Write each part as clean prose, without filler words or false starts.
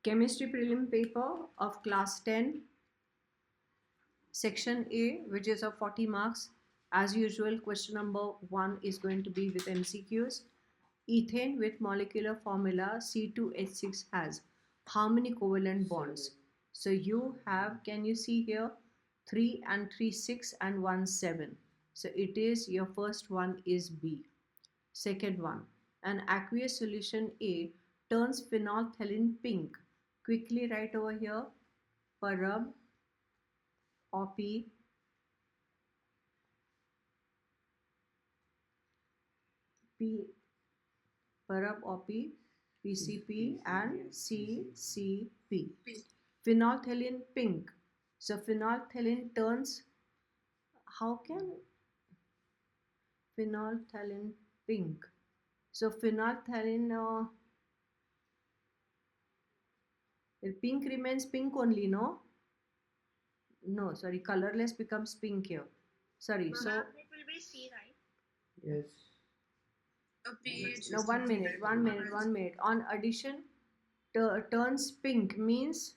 Chemistry prelim paper of class 10, section A, which is of 40 marks. As usual, question number 1 is going to be with MCQs. Ethane with molecular formula C2H6 has how many covalent bonds? So you have, can you see here, 3 and 3 6 and 1 7. So it is, your first one is B. Second one, an aqueous solution A turns phenolphthalein pink. Quickly write over here, Parab, OP, P, Parab, OP, PCP and CCP. Phenolphthalein pink. So phenolphthalein turns, how can phenolphthalein pink? So phenolphthalein, pink remains pink only, no? No, sorry, colorless becomes pink here. Sorry, so it will be C, right? Yes. now 1 minute. On addition, turns pink means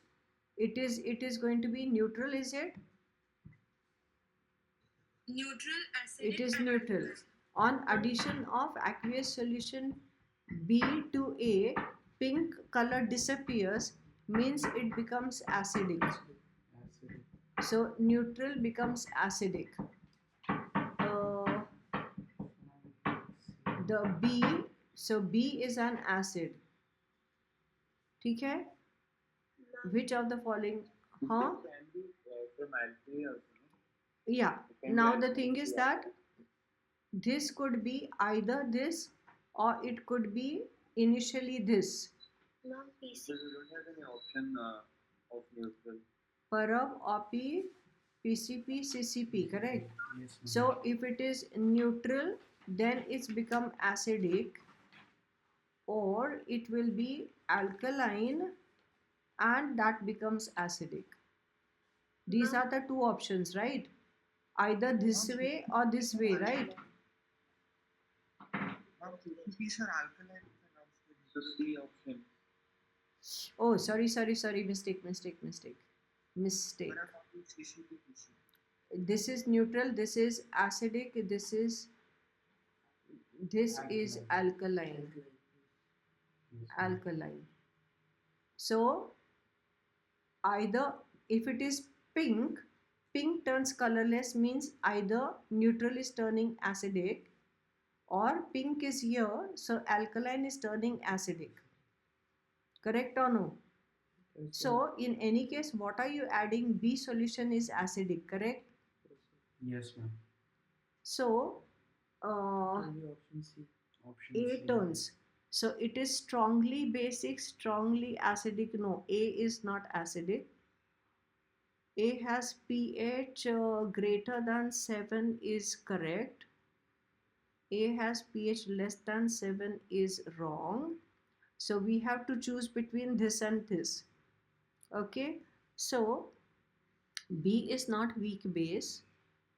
it is going to be neutral, is it? Neutral, acidic. It is neutral. On addition of aqueous solution B to A, pink color disappears, means it becomes acidic. So neutral becomes acidic. The B, so B is an acid. ठीक है? Which of the following? Huh? Yeah. Now the thing is that this could be either this or it could be initially this. No, PC. So we don't have any option of neutral. Parab, OP, PCP, CCP, correct? Yes. So if it is neutral, then it's become acidic, or it will be alkaline and that becomes acidic. These are the two options, right? Either this way or this way, right? These are alkaline. So C option. Oh, sorry, mistake. This is neutral, this is acidic, this is alkaline. So either, if it is pink, pink turns colorless, means either neutral is turning acidic or pink is here, so alkaline is turning acidic. Correct or no? So in any case, what are you adding? B solution is acidic, correct? Yes, ma'am. So Option C. A turns. So it is strongly basic, strongly acidic. No, A is not acidic. A has pH greater than 7 is correct. A has pH less than 7 is wrong. So we have to choose between this and this. Okay. So B is not weak base.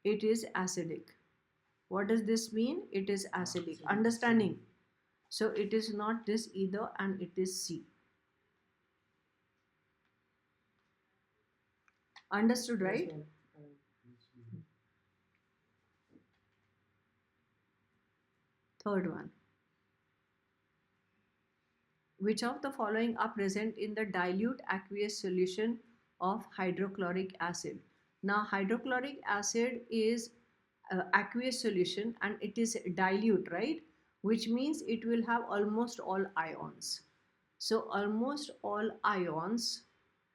It is acidic. What does this mean? It is acidic. Understanding? So it is not this either, and it is C. Understood, right? Third one. Which of the following are present in the dilute aqueous solution of hydrochloric acid? Now hydrochloric acid is aqueous solution and it is dilute, right? Which means it will have almost all ions. So almost all ions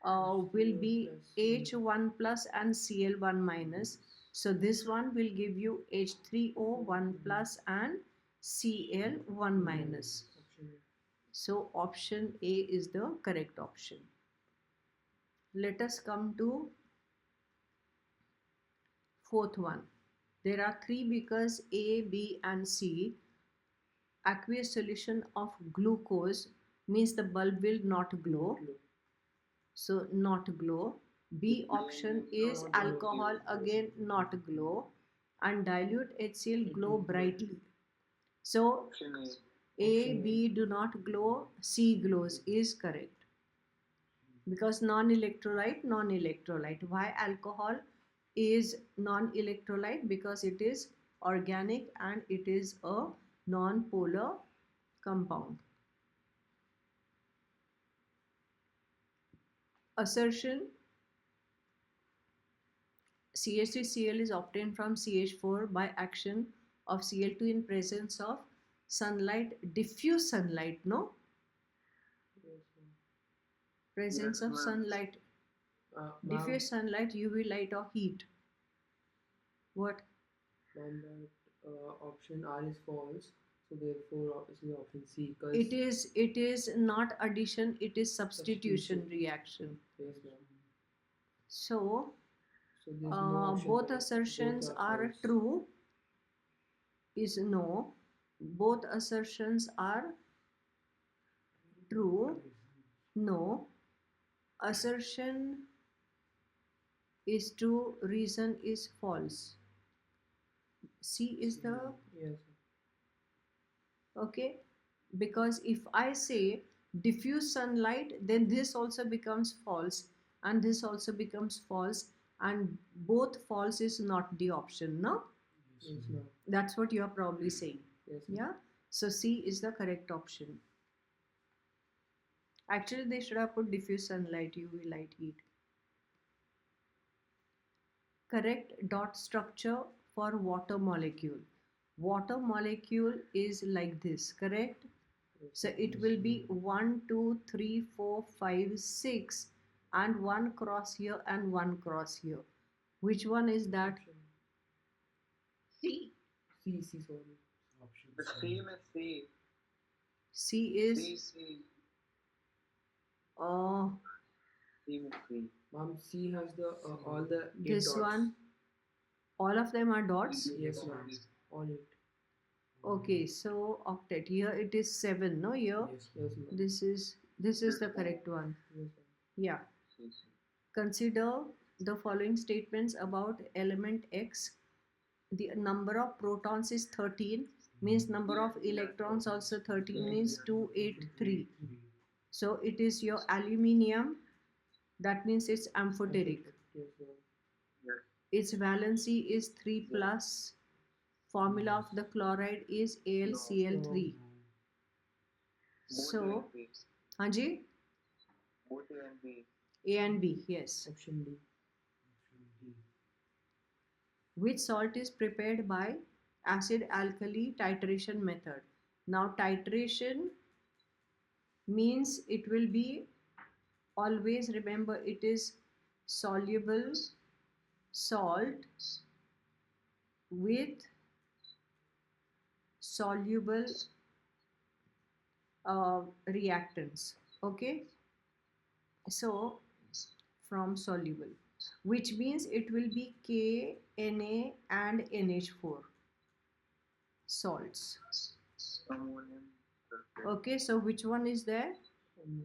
will be H1 plus and Cl1 minus. So this one will give you H3O1 plus and Cl1 minus. So option A is the correct option. Let us come to fourth one. There are three beakers A, B and C. Aqueous solution of glucose means the bulb will not glow. So not glow. B option is alcohol, again not glow. And dilute HCl glow brightly. So A, B do not glow, C glows is correct. because non-electrolyte. Why alcohol is non-electrolyte? Because it is organic and it is a non-polar compound. Assertion: CH3Cl is obtained from CH4 by action of Cl2 in presence of sunlight, diffuse sunlight, no? Yes, ma'am. Presence Yes, of ma'am. sunlight, Ma'am, diffuse sunlight, UV light or heat. What? ma'am, that option R is false. So therefore, obviously option C. Cause It is not addition, it is substitution Substitution. reaction. Yes, ma'am. So So there's no option both correct. assertions Both are false. true is no. Both assertions are true, no. Assertion is true, reason is false. C is the Yes. okay, because if I say diffuse sunlight, then this also becomes false and this also becomes false, and both false is not the option, no? Yes, ma'am. That's what you are probably saying. Yes, ma'am. Yeah, so C is the correct option. Actually they should have put diffuse sunlight, UV light, heat. Correct dot structure for water molecule. Water molecule is like this, correct? Yes, So ma'am. it will be 1, 2, 3, 4, 5, 6 and one cross here and one cross here. Which one is that? Option C. C, sorry. The same as C. C is C. Same as C. Ma'am, C has the all the 8 this dots. one. All of them are dots. Yes, ma'am. All 8. Okay, so octet. Here it is 7, no? Here Yes, ma'am. this is the correct one. Yes, ma'am. Yeah. C. Consider the following statements about element X. The number of protons is 13, means number of electrons also 13, means 283. So it is your aluminium, that means it's amphoteric. Yes, ma'am. Yes. Its valency is 3 plus. Formula of the chloride is AlCl3. So, Both A and B. Hanji? Both A and B. A and B, yes. Option D. Which salt is prepared by acid alkali titration method? Now titration means it will be, always remember, it is soluble salt with soluble reactants. Okay, so from soluble, which means it will be K, Na and NH4 salts. Ammonium sulfate. Okay, so which one is there?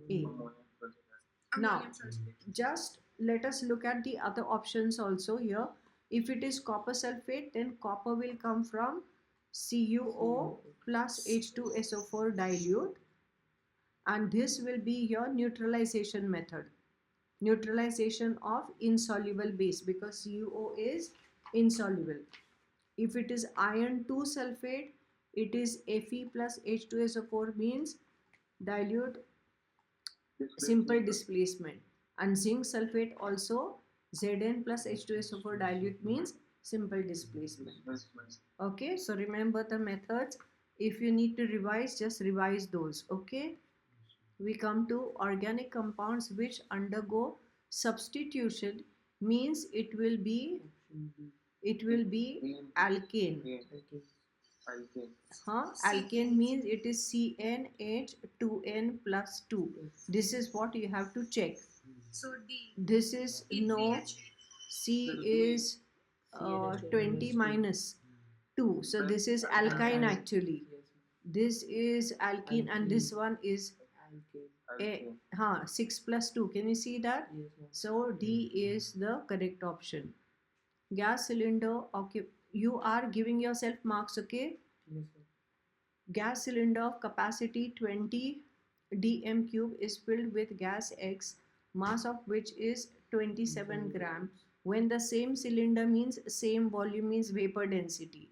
A. Ammonium sulfate. Now, Ammonium sulfate. just let us look at the other options also here. If it is copper sulfate, then copper will come from CuO plus H2SO4 dilute, and this will be your neutralization method. Neutralization of insoluble base, because CuO is insoluble. If it is iron 2 sulfate, it is Fe plus H2SO4, means dilute simple displacement, and zinc sulfate also Zn plus H2SO4 dilute, means simple displacement. Okay, so remember the methods. If you need to revise, just revise those. Okay, we come to organic compounds which undergo substitution, means it will be alkane. Okay. Alkane. Alkane means it is CnH2n plus 2. This is what you have to check. So D. This is no. C3H8. C is 20 minus 2. So this is alkyne actually. Yes, This is alkene and this one is ma'am. Alkane. 6 plus 2. Can you see that? Yes, ma'am. So D is the correct option. Gas cylinder, okay, you are giving yourself marks, okay? Yes, ma'am. Gas cylinder of capacity 20 dm cube is filled with gas X mass of which is 27 gram, when the same cylinder means same volume means vapor density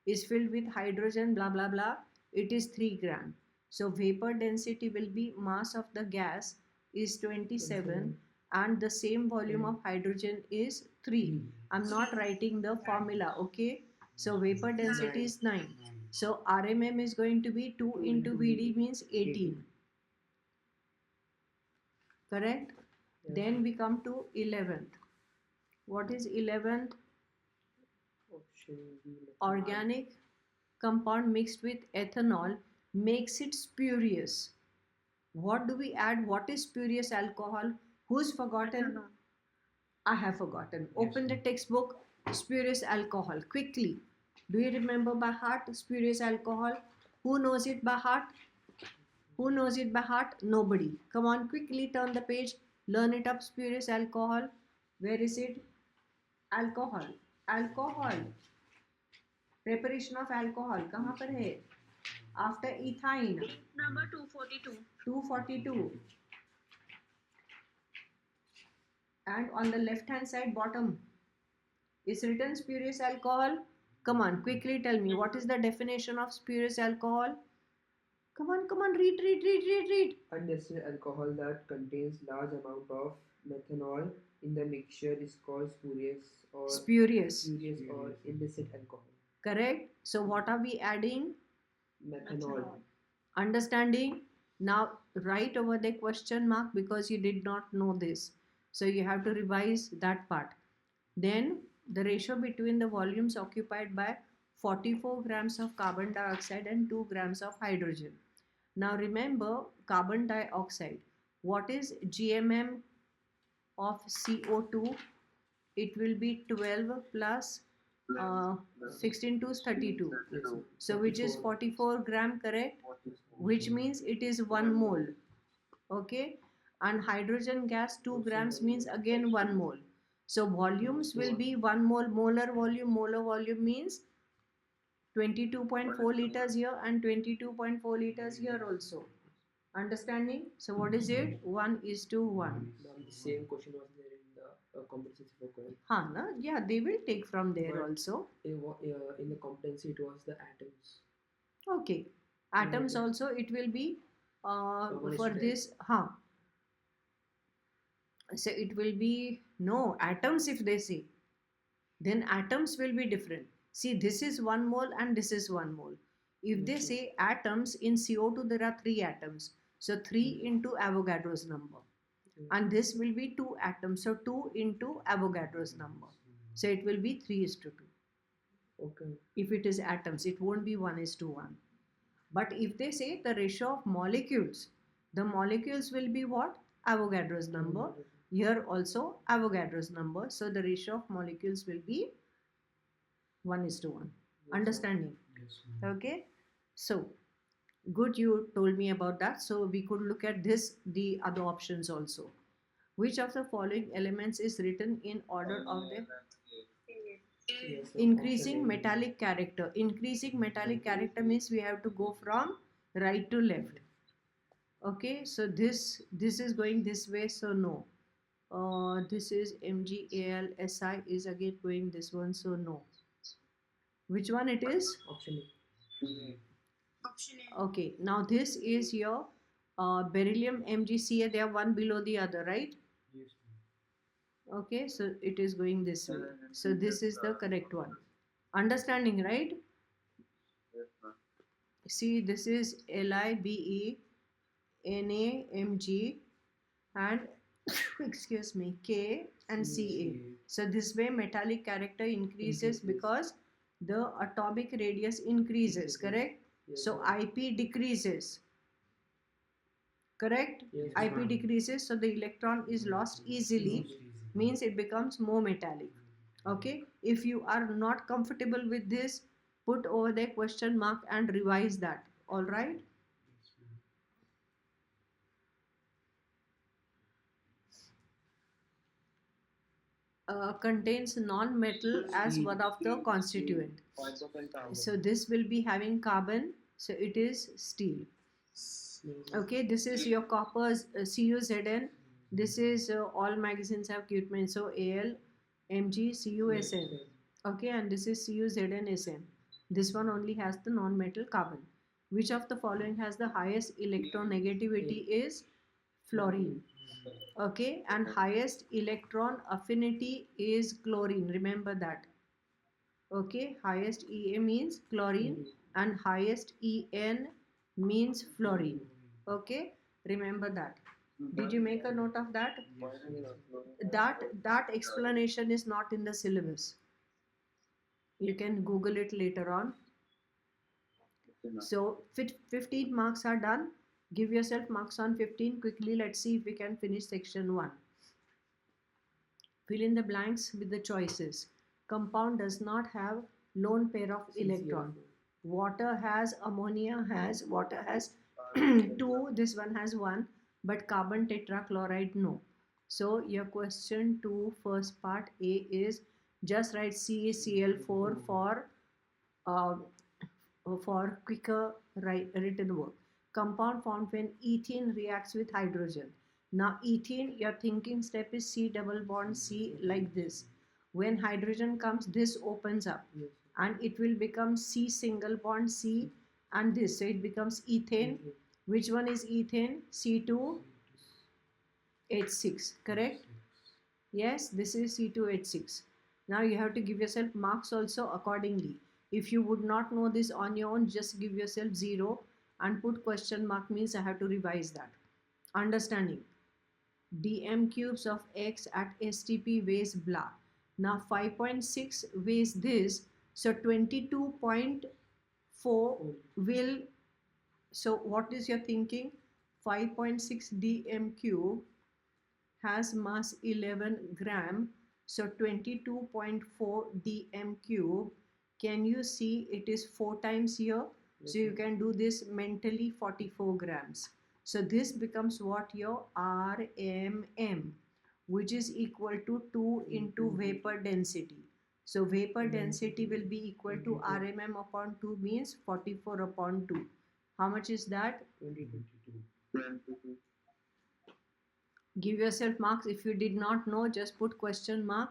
is filled with hydrogen blah blah blah, it is 3 gram. So vapor density will be mass of the gas is 27 and the same volume of hydrogen is 3. I'm not writing the formula, okay? So vapor density is 9. So RMM is going to be 2 into VD means 18. Correct? Yeah. Then we come to 11th. What is 11th? Option B. methanol. Organic compound mixed with ethanol makes it spurious. What do we add? What is spurious alcohol? Who's forgotten? I have forgotten. Open the textbook. Spurious alcohol. Quickly. Do you remember by heart spurious alcohol? Who knows it by heart? Who knows it by heart? Nobody. Come on, quickly turn the page. Learn it up. Spurious alcohol. Where is it? Alcohol. Alcohol. Preparation of alcohol. कहाँ पर है? After ethyne. Page number 242. 242. And on the left hand side bottom is written spurious alcohol. Come on, quickly tell me what is the definition of spurious alcohol? Come on, read. Undistilled alcohol that contains large amount of methanol in the mixture is called Spurious. or illicit alcohol. Correct. So what are we adding? Methanol. Understanding? Now write over the question mark because you did not know this. So you have to revise that part. Then the ratio between the volumes occupied by 44 grams of carbon dioxide and 2 grams of hydrogen. Now remember carbon dioxide. What is GMM of CO2? It will be 12 plus 16 to 32. So which is 44 gram, correct? Which means it is 1 mole. Okay. And hydrogen gas 2 grams means again 1 mole. So volumes will be 1 mole. Molar volume means 22.4 liters here and 22.4 liters here also. Understanding? So what is it? 1:1. The same question was there in the competency program. Haan, na? Yeah, they will take from there also. In the competency, it was the atoms. Okay. Atoms also it will be for this. Huh. So it will be no atoms if they say. Then atoms will be different. See, this is 1 mole and this is 1 mole. If they say atoms in CO2, there are 3 atoms. So 3 into Avogadro's number. And this will be 2 atoms. So 2 into Avogadro's number. So it will be 3:2. Okay. If it is atoms, it won't be 1:1. But if they say the ratio of molecules, the molecules will be what? Avogadro's number. Here also Avogadro's number. So the ratio of molecules will be 1:1. Understanding? Okay. So good you told me about that. So we could look at this, the other options also. Which of the following elements is written in order of the Yes, increasing option A. metallic character? Increasing metallic character means we have to go from right to left. Okay, so this is going this way, so no. This is MgAlSi is again going this one, so no. Which one it is? Option A. Option A. Okay, now this is your beryllium MgCa. They are one below the other, right? Okay, so it is going this way. So this is the correct one. Understanding, right? See, this is LiBe, NaMg, and excuse me, K and Ca. So this way metallic character increases because the atomic radius increases, correct? Yes, So ma'am. IP decreases. Correct? Yes, IP ma'am. decreases, so the electron is lost easily, means it becomes more metallic. Okay? If you are not comfortable with this, put over there question mark and revise that. All right? Contains non-metal as one of the constituent. So this will be having carbon, so it is steel. Yes. Okay, this is your copper CuZn. This is all magazines have equipment. So Al, Mg, Cu, Sn. Okay, and this is Cu, Zn, Sn. This one only has the non-metal carbon. Which of the following has the highest electronegativity is fluorine. Okay, and highest electron affinity is chlorine. Remember that. Okay, highest Ea means chlorine and highest En means fluorine. Okay, remember that. Did you make a note of that? That explanation is not in the syllabus. You can Google it later on. So 15 marks are done. Give yourself marks on 15 quickly. Let's see if we can finish section 1. Fill in the blanks with the choices. Compound does not have lone pair of electron. Water has, ammonia has, water has 2, this one has 1, but carbon tetrachloride no. So your question 2 first part A is just write CaCl4 for quicker written work. Compound formed when ethene reacts with hydrogen. Now ethene, your thinking step is C double bond C like this. When hydrogen comes, this opens up and it will become C single bond C and this. So it becomes ethane. Which one is ethane? C2H6, correct? Yes, this is C2H6. Now you have to give yourself marks also accordingly. If you would not know this on your own, just give yourself 0 and put question mark means I have to revise that. Understanding. dm cubes of x at STP weighs blah. Now 5.6 weighs this. So 22.4 will, so what is your thinking? 5.6 dm cube has mass 11 gram. So 22.4 dm cube. Can you see it is 4 times here? So you can do this mentally, 44 grams. So this becomes what your RMM, which is equal to 2 into vapor density. So vapor density will be equal to RMM upon 2 means 44 upon 2. How much is that? 22. Give yourself marks. If you did not know, just put question mark.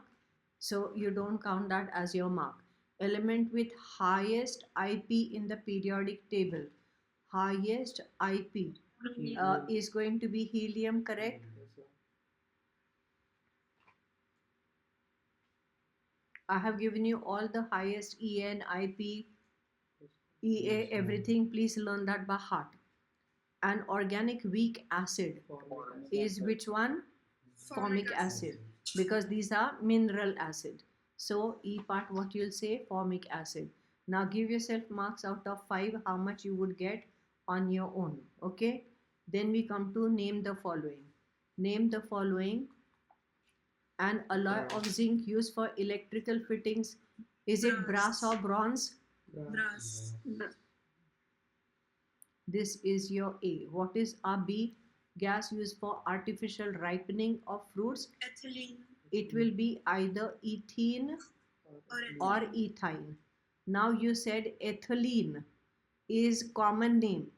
So you don't count that as your mark. Element with highest IP in the periodic table. Highest IP is going to be helium, correct? I have given you all the highest En, IP, EA, everything. Please learn that by heart. An organic weak acid is which one? Formic acid, because these are mineral acid. So E part, what you'll say? Formic acid. Now give yourself marks out of 5, how much you would get on your own. Okay, then we come to name the following. Name the following. An alloy of zinc used for electrical fittings. Is it brass or bronze? Brass. This is your A. What is our B? Gas used for artificial ripening of fruits. Ethylene It will be either ethene or ethyne. Now you said ethylene is common name.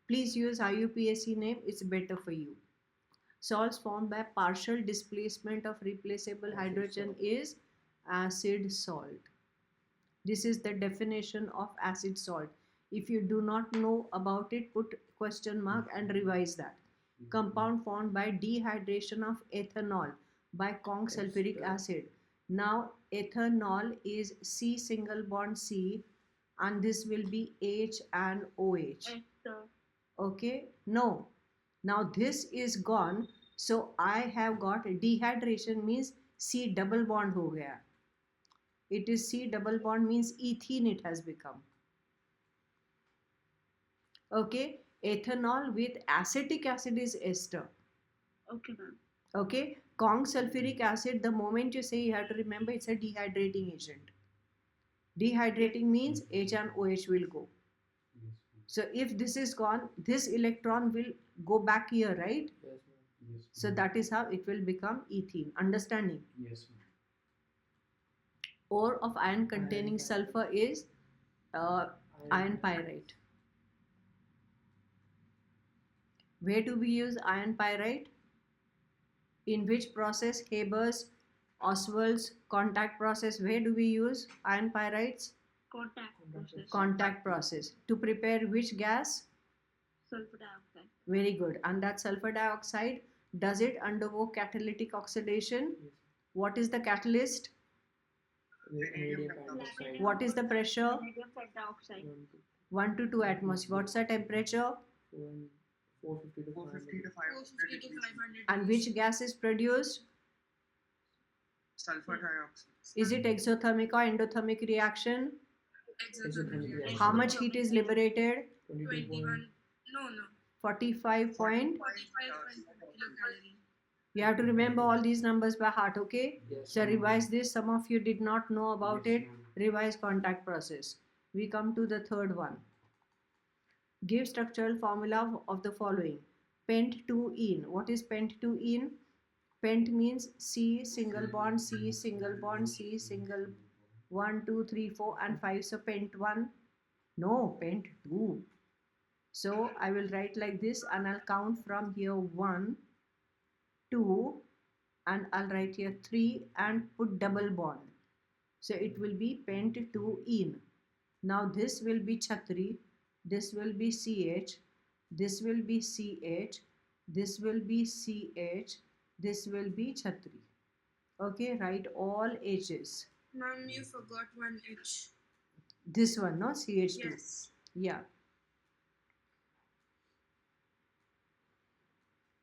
Please use IUPAC name, it's better for you. Salts formed by partial displacement of replaceable hydrogen is acid salt. This is the definition of acid salt. If you do not know about it, put question mark and revise that. Compound formed by dehydration of ethanol by Kong sulfuric acid. Now ethanol is C single bond C and this will be H and OH. ester. Okay, no. Now this is gone. So I have got dehydration means C double bond ho gaya. It is C double bond means ethene it has become. Okay, ethanol with acetic acid is ester. Okay, ma'am. Okay, Kong sulfuric acid, the moment you say, you have to remember it's a dehydrating agent. Dehydrating means H and OH will go. So if this is gone, this electron will go back here, right? So that is how it will become ethene. Understanding? Yes. Ore of iron containing sulfur is iron pyrite. Where do we use iron pyrite? In which process? Haber's, Oswald's contact process. Where do we use iron pyrites? Contact process. Contact process. To prepare which gas? Sulfur dioxide. Very good. And that sulfur dioxide, does it undergo catalytic oxidation? Yes. What is the catalyst? Vanadium pentoxide. What is the pressure? Vanadium pentoxide. 1 to 2 atmosphere. What's the temperature? 450 to 450 to 500. 500 degrees. And which gas is produced? Sulfur dioxide. Is it exothermic or endothermic reaction? Exothermic reaction. How much heat is liberated? 22. 45 point. 45 kilocalorie. You have to remember all these numbers by heart, okay? Yes. So revise this. Some of you did not know about it. Revise contact process. We come to the third one. Give structural formula of the following. Pent-2-ene. What is pent-2-ene? Pent means C single bond, C single bond, C single 1, 2, 3, 4 and 5. So pent-1. No, pent-2. So I will write like this and I'll count from here 1, 2 and I'll write here 3 and put double bond. So it will be pent-2-ene. Now this will be Chhatri, this will be CH, this will be CH, this will be CH, this will be Chhatri. Okay, write all H's. Ma'am, you forgot one H. This one, no? CH2. Yes. Yeah.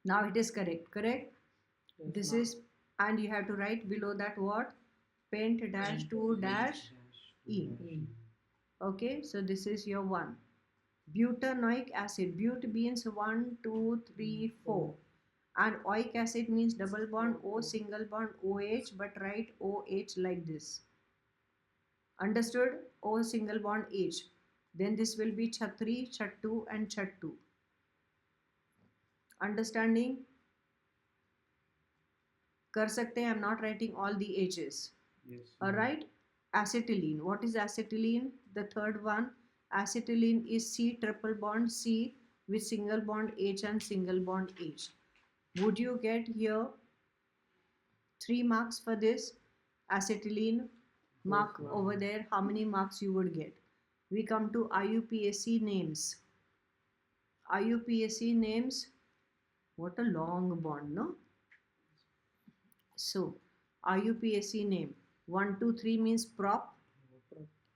Now it is correct, correct? Yes, This ma'am. is, and you have to write below that what? Pent-2-ene. Okay, so this is your one. Butanoic acid. But means 1, 2, 3, 4. And oic acid means double bond O single bond OH, but write OH like this. Understood? O single bond H. Then this will be Chhatri, Chattu and Chattu. Understanding? Kar sakte hain, I'm not writing all the H's. Yes. Alright? Acetylene. What is acetylene? The third one. Acetylene is C triple bond C with single bond H and single bond H. Would you get here 3 marks for this? Acetylene mark ma'am. over there. How many marks you would get? We come to IUPAC names. IUPAC names. What a long bond, no? So, IUPAC name. 1, 2, 3 means prop.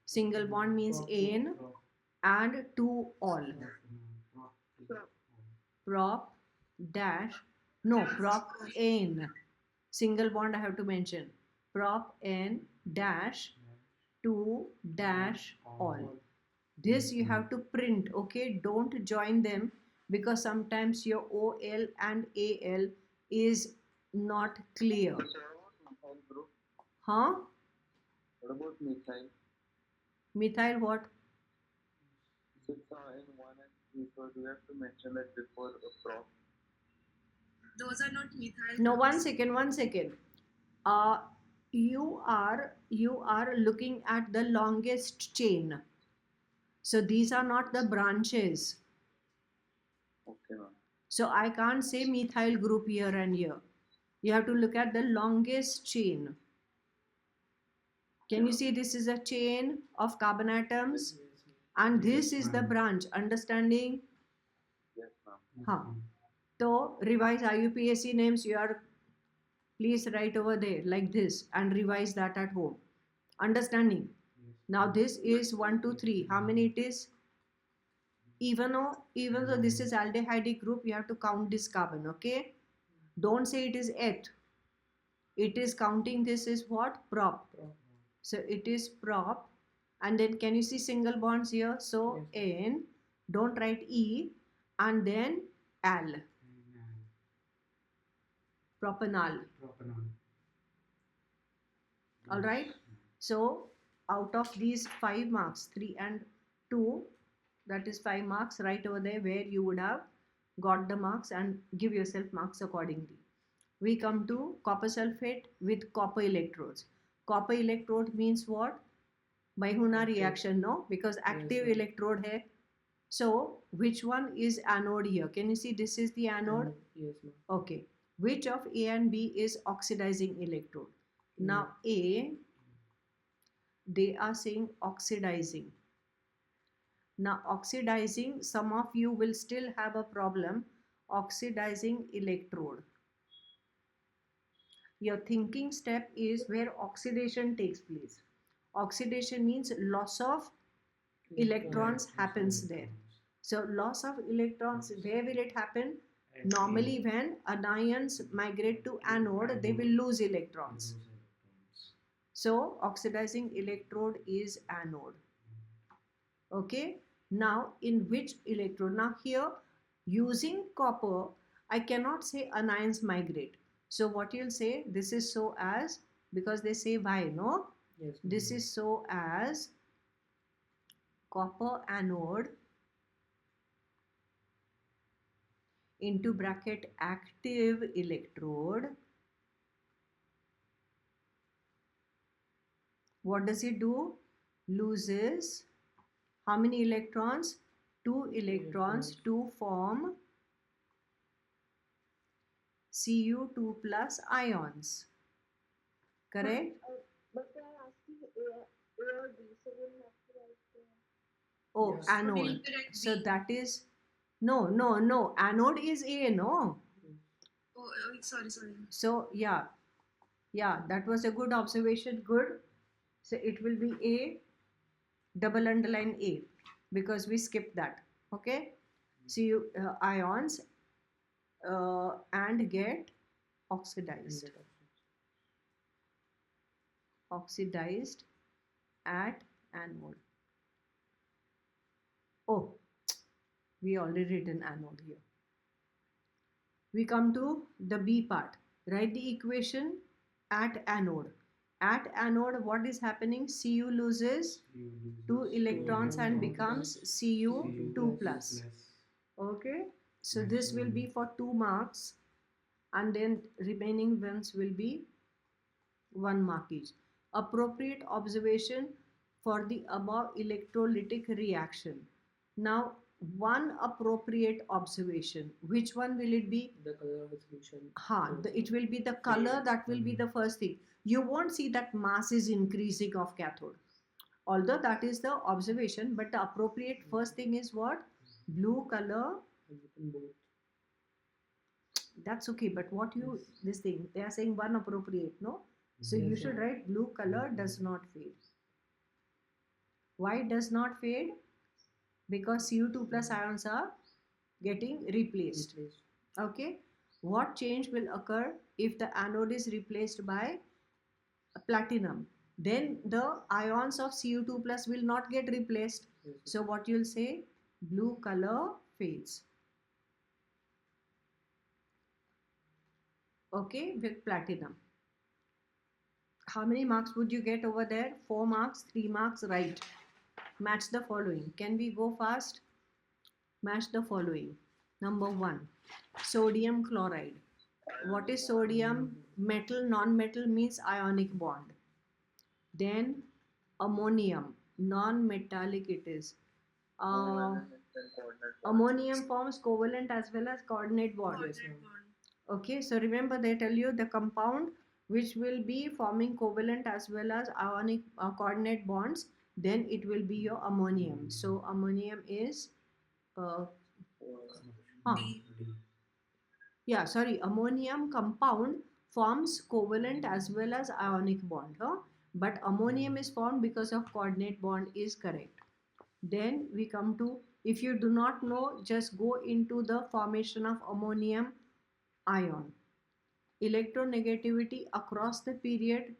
Single bond means AN. And 2 all. Prop dash. No, prop N. Single bond I have to mention. Prop N dash 2 dash all. This you have to print, okay? Don't join them because sometimes your OL and AL is not clear. So, sir, what about methyl group? Huh? What about methyl? Methyl what? It's in 1 and 3, so do you have to mention that before the prop? Those are not methyl. No, 1 second, 1 second. You are looking at the longest chain. So these are not the branches. Okay, ma'am. So I can't say methyl group here and here. You have to look at the longest chain. Can you see this is a chain of carbon atoms and this is the branch. Understanding? Yes, ma'am. Huh. So revise IUPAC names. You are please write over there like this and revise that at home. Understanding? Now this is 1, 2, 3. How many it is? Even though this is aldehyde group, you have to count this carbon, okay? Don't say it is eth. It is counting this is what? Prop. So it is prop. And then can you see single bonds here? So N, don't write E, and then Al. Propanol. All right. So out of these 5 marks, 3 and 2, that is 5 marks right over there where you would have got the marks and give yourself marks accordingly. We come to copper sulfate with copper electrodes. Copper electrode means what? Maihuna reaction, no? Because active Yes, electrode hai. So which one is anode here? Can you see this is the anode? Yes, ma'am. Okay. Which of A and B is oxidizing electrode? Now A, they are saying oxidizing. Now oxidizing, some of you will still have a problem. Oxidizing electrode. Your thinking step is where oxidation takes place. Oxidation means loss of electrons happens there. So loss of electrons, where will it happen? Normally when anions migrate to anode, they will lose electrons. So oxidizing electrode is anode. Okay. Now in which electrode? Now here using copper, I cannot say anions migrate. So what you'll say, this is so as, because they say why, no? Yes. This is so as copper anode into bracket active electrode. What does it do? Loses how many electrons? 2 electrons to form Cu2 plus ions. Correct? But they are asking A or B, so we'll have to write Oh, Yes. So we anode. need to write So B. that is, no. Anode is A, no? Oh, sorry. So yeah, that was a good observation. Good. So it will be A, double underline A, because we skipped that. Okay. Cu ions and get oxidized. Oxidized at anode. Oh, we already written anode here. We come to the B part. Write the equation at anode. At anode, what is happening? Cu loses 2 electrons and becomes Cu2 plus. Okay. So this will be for 2 marks, and then remaining ones will be 1 mark each. Appropriate observation for the above electrolytic reaction. Now, one appropriate observation. Which one will it be? The color of the solution. It will be the color, that will be the first thing. You won't see that mass is increasing of cathode. Although that is the observation, but the appropriate first thing is what? Blue color. That's okay, but what you, this thing, they are saying one appropriate, no? So you should write blue color does not fade. Why it does not fade? Because Cu2 plus ions are getting replaced. Okay. What change will occur if the anode is replaced by platinum? Then the ions of Cu2 plus will not get replaced. So what you'll say? Blue color fades. Okay, with platinum. How many marks would you get over there? 4 marks, 3 marks, right. Match the following. Can we go fast? Match the following. Number 1, sodium chloride. What is sodium? Metal, non-metal means ionic bond. Then ammonium, non-metallic it is. Ammonium forms covalent as well as coordinate bond. Okay, so remember they tell you the compound which will be forming covalent as well as ionic coordinate bonds, then it will be your ammonium. So ammonium is ammonium compound forms covalent as well as ionic bond, but ammonium is formed because of coordinate bond is correct. Then we come to, if you do not know, just go into the formation of ammonium ion. Electronegativity across the period.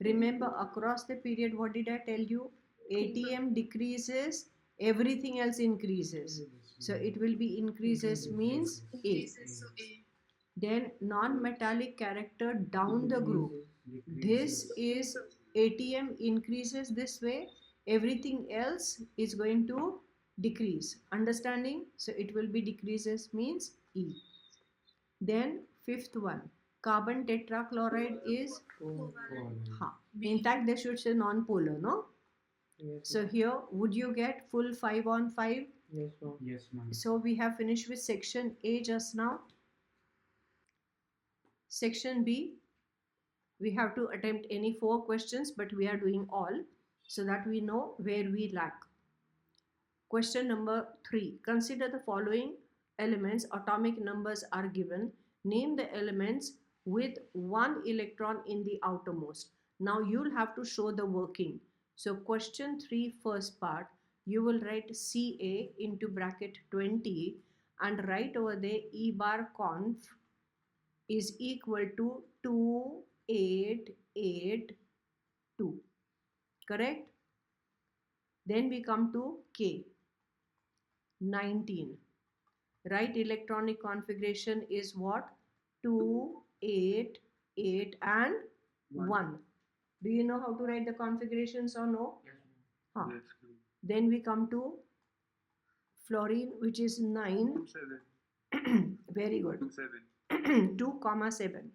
Remember, across the period, what did I tell you? ATM decreases, everything else increases. So it will be increases means A. Then non-metallic character down the group. This is ATM increases this way, everything else is going to decrease. Understanding? So it will be decreases means E. Then fifth one, carbon tetrachloride is in fact they should say non-polar, no? Yes, so here would you get full 5 on 5? Yes, ma'am. So we have finished with section A just now. Section B, we have to attempt any 4 questions, but we are doing all so that we know where we lack. Question number 3. Consider the following elements. Atomic numbers are given. Name the elements with 1 electron in the outermost. Now you'll have to show the working. So question 3, first part, you will write Ca into bracket 20 and write over there E bar conf is equal to 2882. Correct? Then we come to K, 19. Right electronic configuration is what? 2, 8, 8 and 1. Do you know how to write the configurations or no? Yes. Huh. Yes. Then we come to fluorine, which is 9. 7. Very good. 7. 2, 7.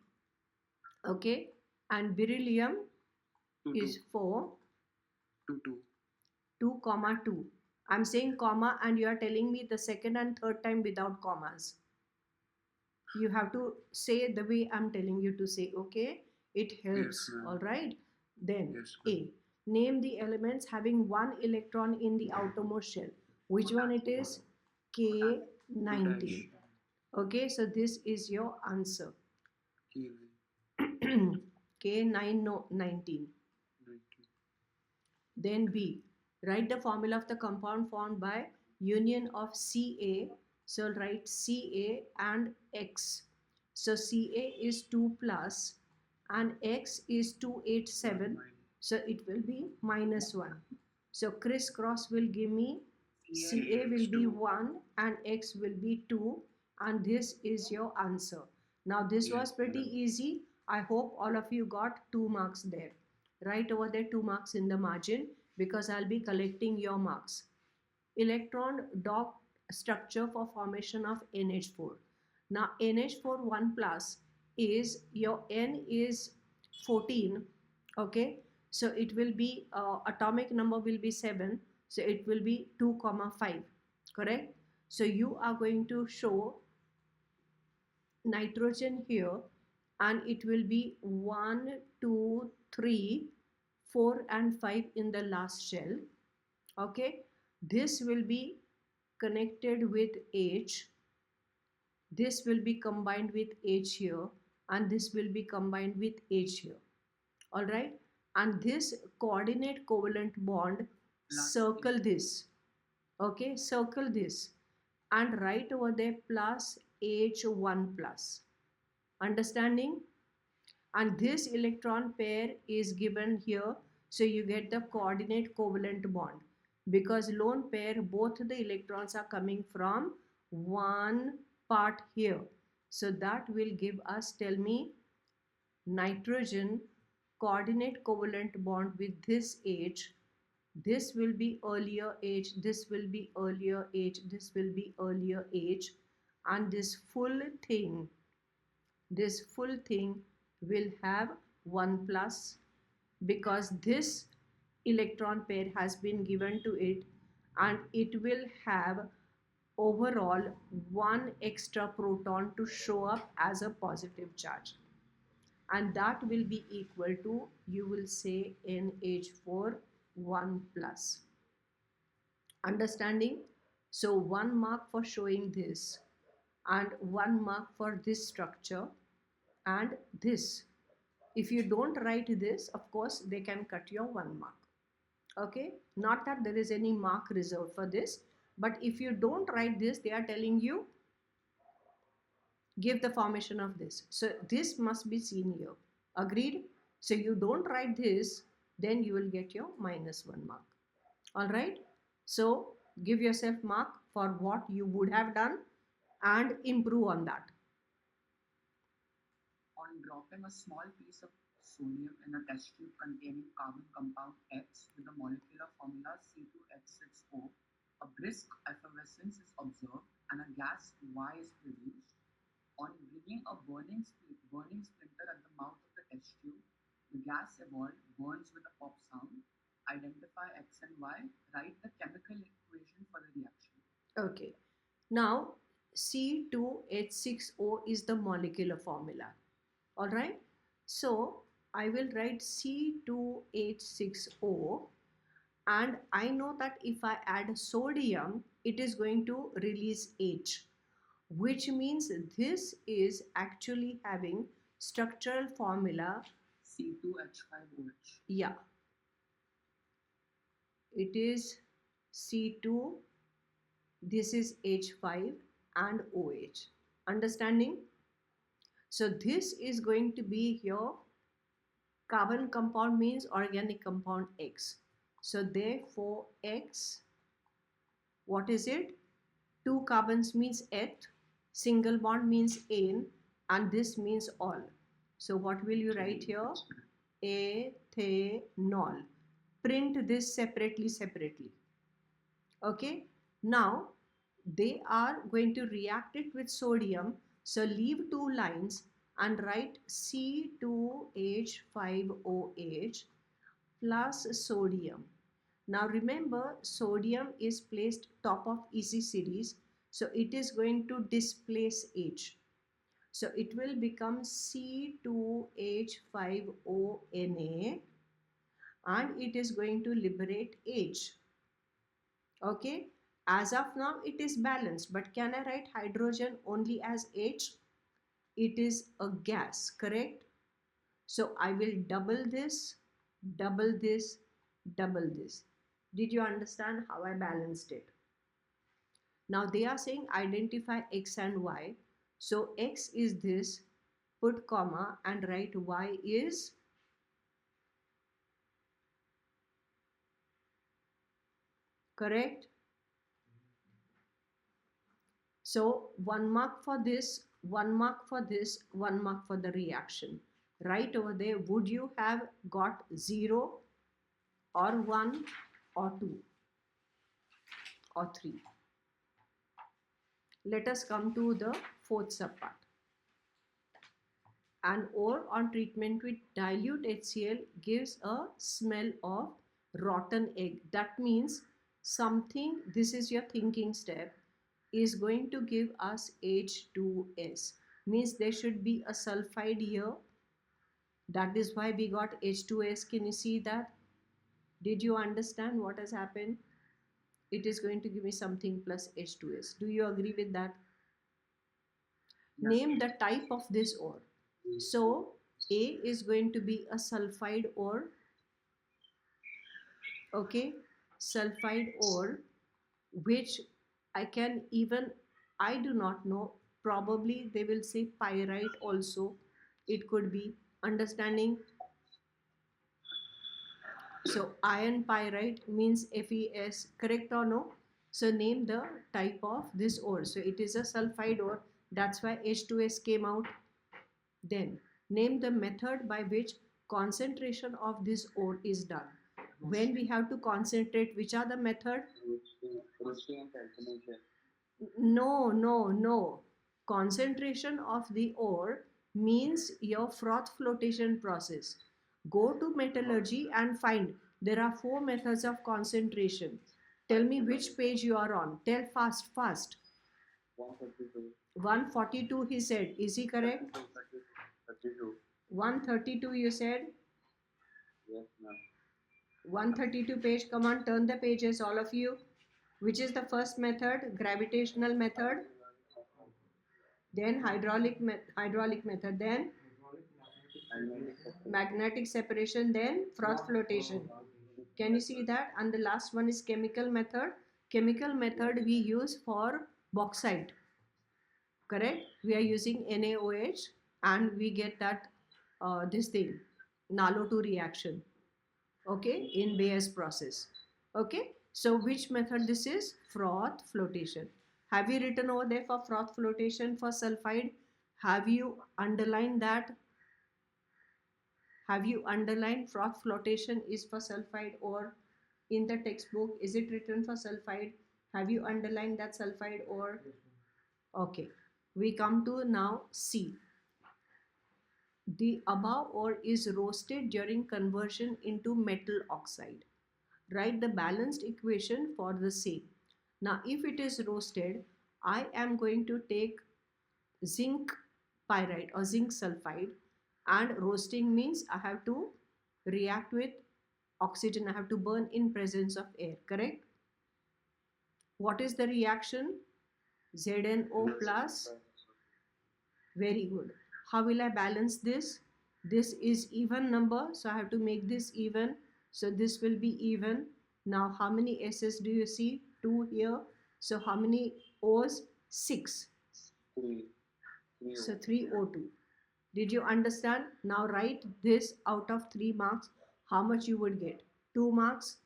Okay. And beryllium 2. is 4. 2. 2, 2. I'm saying comma and you are telling me the second and third time without commas. You have to say the way I'm telling you to say, okay? It helps, Yes, all right? Then Yes, A. Name the elements having 1 electron in the outermost shell. Which one it is? K19. Okay, so this is your answer. K9, no, 19. Then B. Write the formula of the compound formed by union of Ca. So write Ca and X. So Ca is 2 plus and X is 287. So it will be minus 1. So crisscross will give me Ca will be 1 and X will be 2, and this is your answer. Now this was pretty easy. I hope all of you got 2 marks there. Write over there 2 marks in the margin because I'll be collecting your marks. Electron dot structure for formation of NH4. Now NH4 1 plus is your N is 14. Okay, so it will be atomic number will be 7, so it will be 2, 5. Correct? So you are going to show nitrogen here and it will be 1, 2, 3, 4 and 5 in the last shell. Okay, this will be connected with H, this will be combined with H here, and this will be combined with H here. All right, and this coordinate covalent bond, circle this. Okay, circle this and write over there plus H1 plus. Understanding? And this electron pair is given here, so you get the coordinate covalent bond because lone pair both the electrons are coming from one part here, so that will give us, tell me, nitrogen coordinate covalent bond with this H. This will be earlier H, this will be earlier H, this will be earlier H, and this full thing will have 1 plus because this electron pair has been given to it, and it will have overall 1 extra proton to show up as a positive charge, and that will be equal to, you will say, NH4 1 plus. Understanding? So 1 mark for showing this and 1 mark for this structure and this. If you don't write this, of course they can cut your 1 mark. Okay, not that there is any mark reserved for this, but if you don't write this, they are telling you give the formation of this. So this must be seen here. Agreed? So you don't write this, then you will get your minus 1 mark. All right, so give yourself mark for what you would have done and improve on that. On dropping a small piece of sodium in a test tube containing carbon compound X with the molecular formula C2H6O, a brisk effervescence is observed and a gas Y is produced. On bringing a burning splinter at the mouth of the test tube, the gas evolved burns with a pop sound. Identify X and Y. Write the chemical equation for the reaction. Okay, now C2H6O is the molecular formula. All right. So I will write C2H6O, and I know that if I add sodium, it is going to release H, which means this is actually having structural formula. C2H5OH. Yeah, it is C2, this is H5 and OH. Understanding? So this is going to be your carbon compound, means organic compound X. So therefore X, what is it? Two carbons means eth, single bond means ane, and this means all. So what will you write here? Ethanol. Print this separately. Okay. Now they are going to react it with sodium. So leave two lines and write C2H5OH plus sodium. Now remember, sodium is placed top of easy series, so it is going to displace H. So it will become C2H5ONA, and it is going to liberate H. Okay, as of now it is balanced, but can I write hydrogen only as H? It is a gas, correct? So I will double this, double this, double this. Did you understand how I balanced it? Now they are saying identify X and Y. So X is this, put comma and write Y is correct. So 1 mark for this, 1 mark for this, 1 mark for the reaction. Right over there, would you have got 0 or 1 or 2 or 3? Let us come to the fourth subpart. An ore on treatment with dilute HCl gives a smell of rotten egg. That means something, this is your thinking step, is going to give us H2S. Means there should be a sulfide here. That is why we got H2S. Can you see that? Did you understand what has happened? It is going to give me something plus H2S. Do you agree with that? Yes. Name the type of this ore. So A is going to be a sulfide ore. Okay, sulfide ore, which I can even, I do not know, probably they will say pyrite also. It could be. Understanding? So iron pyrite means FeS, correct or no? So name the type of this ore. So it is a sulfide ore. That's why H2S came out. Then name the method by which concentration of this ore is done. When we have to concentrate, which are the method? Roasting and calcination. No. Concentration of the ore means your froth flotation process. Go to metallurgy and find there are 4 methods of concentration. Tell me which page you are on. Tell fast. 132. 142 he said. Is he correct? 32. 132 you said? Yes, ma'am. 132 page. Come on, turn the pages, all of you. Which is the first method? Gravitational method. Then hydraulic method. Then magnetic separation. Then froth flotation. Can you see that? And the last one is chemical method. Chemical method we use for bauxite. Correct? We are using NaOH and we get that this thing, NaO2 reaction. Okay, in Bayes process. Okay, so which method this is? Froth flotation. Have you written over there for froth flotation for sulfide? Have you underlined that? Have you underlined froth flotation is for sulfide, or in the textbook is it written for sulfide? Have you underlined that sulfide or? Okay, we come to now C. The above ore is roasted during conversion into metal oxide. Write the balanced equation for the same. Now if it is roasted, I am going to take zinc pyrite or zinc sulfide and roasting means I have to react with oxygen, I have to burn in presence of air, correct? What is the reaction? ZnO plus. Very good. How will I balance this? This is even number, so I have to make this even. So this will be even. Now how many S's do you see? 2 here. So how many O's? 6. 3. So 3O2. Did you understand? Now write this out of 3 marks. How much you would get? 2 marks,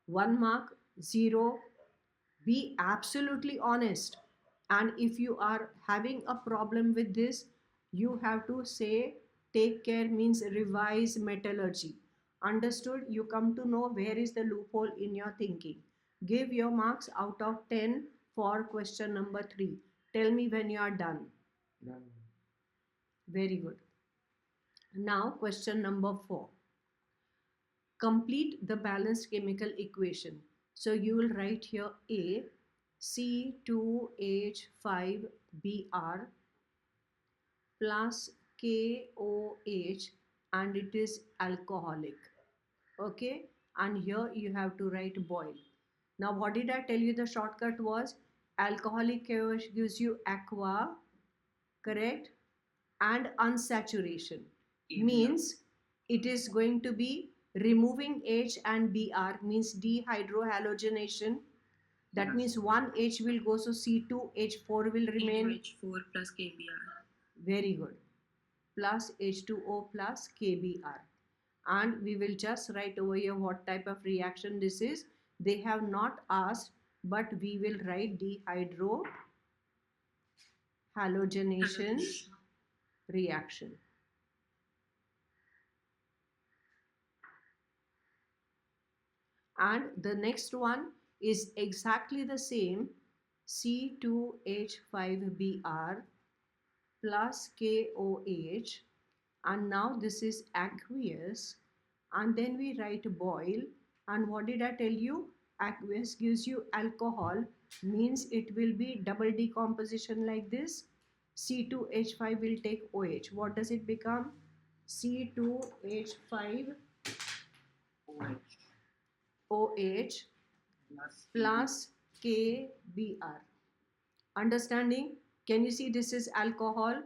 1 mark, 0. Be absolutely honest. And if you are having a problem with this, you have to say take care means revise metallurgy. Understood? You come to know where is the loophole in your thinking. Give your marks out of 10 for question number 3. Tell me when you are done. Done. Very good. Now question number 4. Complete the balanced chemical equation. So you will write here A C2H5Br plus KOH, and it is alcoholic. Okay, and here you have to write boil. Now what did I tell you the shortcut was? Alcoholic KOH gives you aqua, correct? And unsaturation means it is going to be removing H and Br means dehydrohalogenation. That Yes. means one H will go, so C2H4 will remain. H4 plus KBr. Very good. Plus H2O plus KBr. And we will just write over here what type of reaction this is. They have not asked, but we will write dehydrohalogenation reaction. And the next one is exactly the same, C2H5Br plus KOH, and now this is aqueous, and then we write boil. And what did I tell you? Aqueous gives you alcohol, means it will be double decomposition like this. C2H5 will take OH. What does it become? C2H5 OH plus KBr. Understanding? Can you see this is alcohol?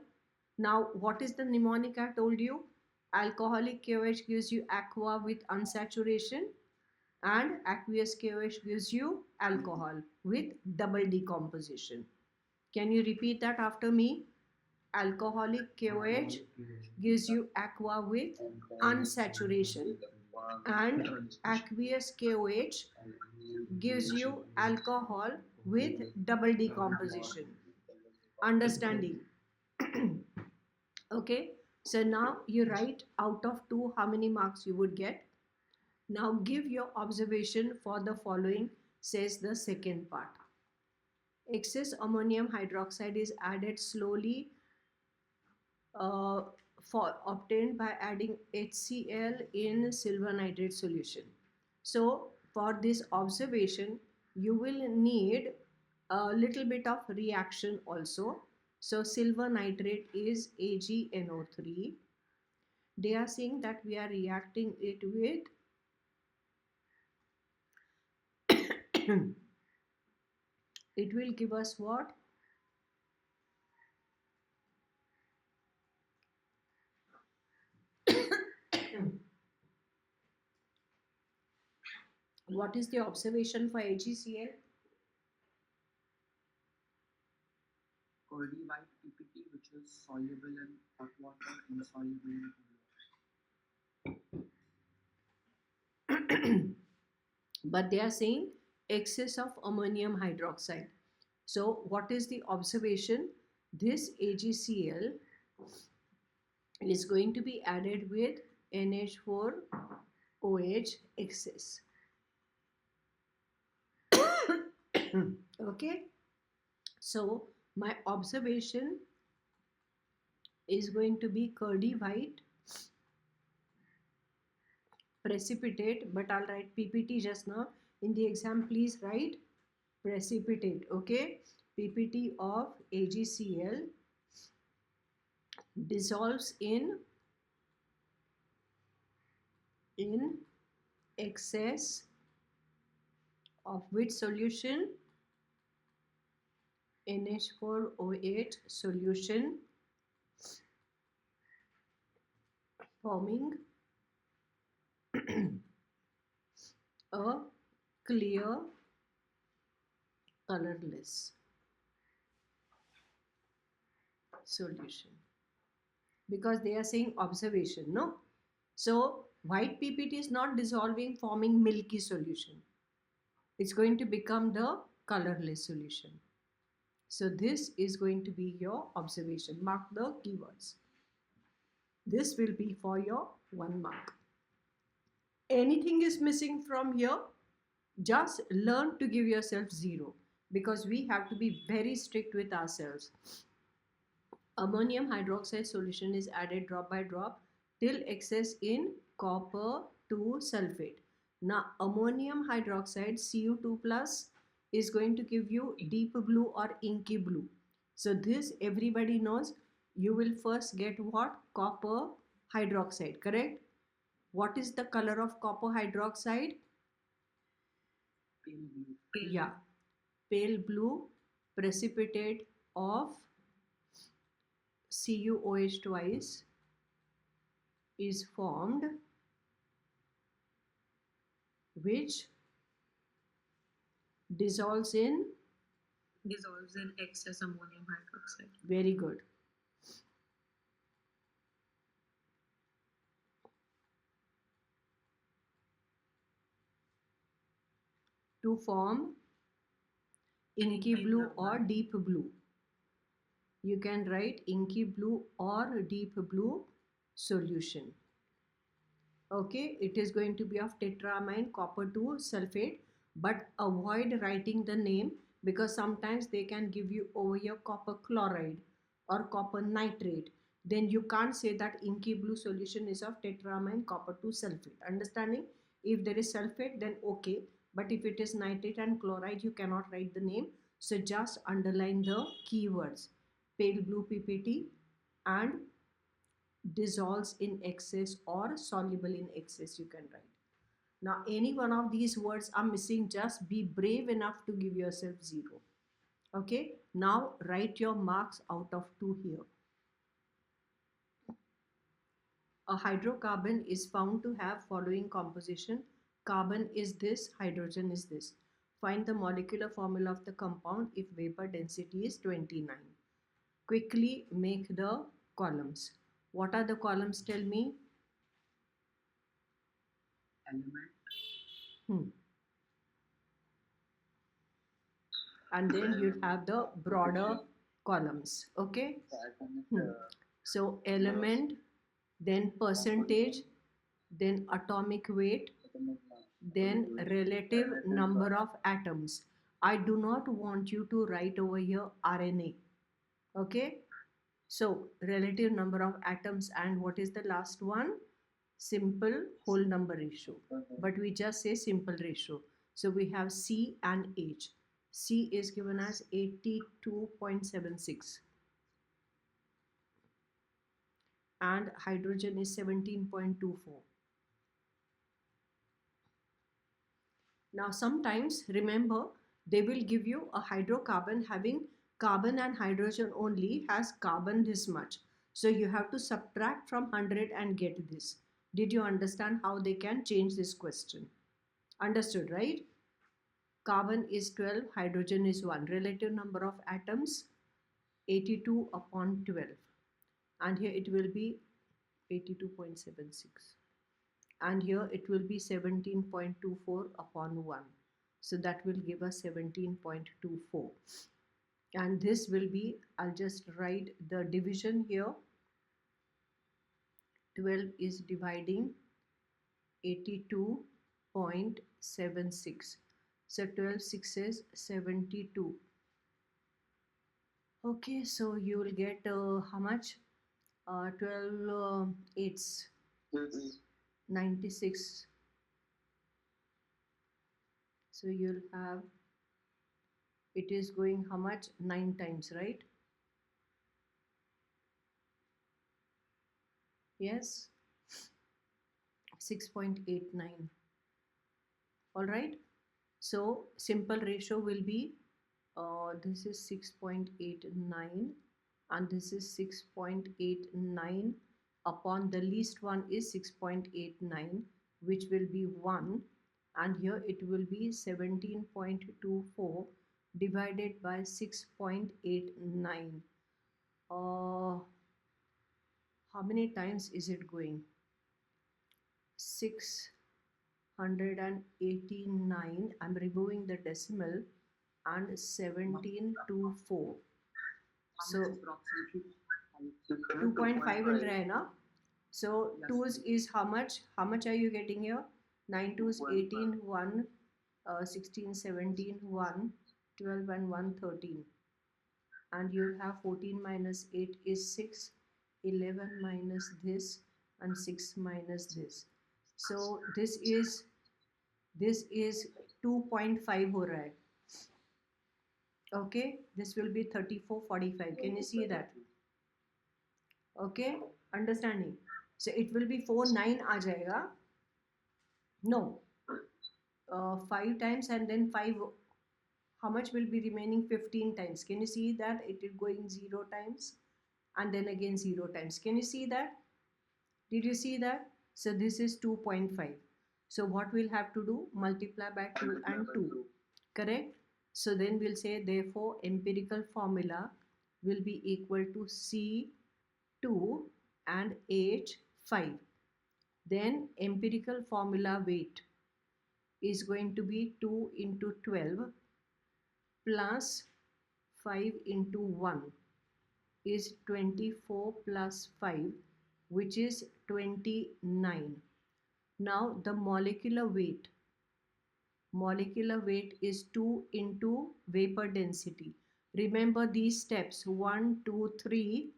Now what is the mnemonic I told you? Alcoholic KOH gives you aqua with unsaturation, and aqueous KOH gives you alcohol with double decomposition. Can you repeat that after me? Alcoholic KOH gives you aqua with unsaturation, and aqueous KOH gives you alcohol with double decomposition. Understanding? Okay, so now you write out of 2 how many marks you would get. Now give your observation for the following, says the second part. Excess ammonium hydroxide is added slowly obtained by adding HCl in silver nitrate solution. So for this observation you will need a little bit of reaction also. So silver nitrate is AgNO3. They are saying that we are reacting it with it will give us what? What is the observation for AgCl? Curdy white PPT, which is soluble in hot water, insoluble in cold water. But they are saying excess of ammonium hydroxide. So what is the observation? This AgCl is going to be added with NH4OH excess. Okay, so my observation is going to be curdy white precipitate, but I'll write PPT just now. In the exam, please write precipitate. Okay, PPT of AgCl dissolves in in excess of which solution? NH4OH solution, forming a clear colorless solution, because they are saying observation, no? So white PPT is not dissolving, forming milky solution. It's going to become the colorless solution. So this is going to be your observation. Mark the keywords. This will be for your 1 mark. Anything is missing from here, just learn to give yourself 0, because we have to be very strict with ourselves. Ammonium hydroxide solution is added drop by drop till excess in copper 2 sulfate. Now ammonium hydroxide Cu2 plus is going to give you deep blue or inky blue. So this everybody knows. You will first get what? Copper hydroxide, correct? What is the color of copper hydroxide? Pale blue. Yeah, pale blue precipitate of CuOH twice is formed, which dissolves in, Dissolves in excess ammonium hydroxide. very good. To form inky blue or deep blue. You can write inky blue or deep blue solution. Okay, it is going to be of tetramine copper 2 sulfate, but avoid writing the name, because sometimes they can give you over here copper chloride or copper nitrate. Then you can't say that inky blue solution is of tetramine copper 2 sulfate. Understanding? If there is sulfate, then okay, but if it is nitrate and chloride, you cannot write the name. So just underline the keywords: pale blue PPT and dissolves in excess or soluble in excess, you can write. Now any one of these words are missing, just be brave enough to give yourself 0. Okay, now write your marks out of 2 here. A hydrocarbon is found to have following composition: carbon is this, hydrogen is this. Find the molecular formula of the compound if vapor density is 29. Quickly make the columns. What are the columns? Tell me. Element. And then you'll have the broader columns. Okay. So element, then percentage, then atomic weight, then relative number of atoms. I do not want you to write over here RNA. Okay. So relative number of atoms, and what is the last one? Simple whole number ratio. But we just say simple ratio. So we have C and H. C is given as 82.76 and hydrogen is 17.24. Now sometimes remember, they will give you a hydrocarbon having carbon and hydrogen only, has carbon this much. So you have to subtract from 100 and get this. Did you understand how they can change this question? Understood, right? Carbon is 12, hydrogen is 1. Relative number of atoms 82 upon 12. And here it will be 82.76. And here it will be 17.24 upon 1. So that will give us 17.24. And this will be, I'll just write the division here. 12 is dividing 82.76. So 12 6s 72. Okay, so you will get how much? 12 8s 96. So you'll have, it is going how much? 9 times, right? Yes. 6.89. All right. So simple ratio will be this is 6.89 and this is 6.89 upon the least one is 6.89, which will be 1, and here it will be 17.24 divided by 6.89. How many times is it going? 689. I'm removing the decimal, and 17 to 4. So approximately 2.5 in रहा है ना? So Yes, 2's is how much? How much are you getting here? 9 2's 18, 1, 16, 17, 1, 12 and 1, 13. And you'll have 14 minus 8 is 6, 11 minus this, and 6 minus this. So this is 2.5 हो रहा है. Okay, this will be 34.45. Can you see that? Okay, understanding. So it will be 4.9 आ जाएगा. No, 5 times and then 5. How much will be remaining? 15 times. Can you see that? It is going 0 times and then again 0 times. Can you see that? Did you see that? So this is 2.5. So what we'll have to do? Multiply by 2 and 2. Correct? So then we'll say therefore empirical formula will be equal to C2 and H5. Then empirical formula weight is going to be 2 into 12 plus 5 into 1 is 24 plus 5, which is 29. Now the molecular weight is 2 into vapor density. Remember these steps 1, 2, 3.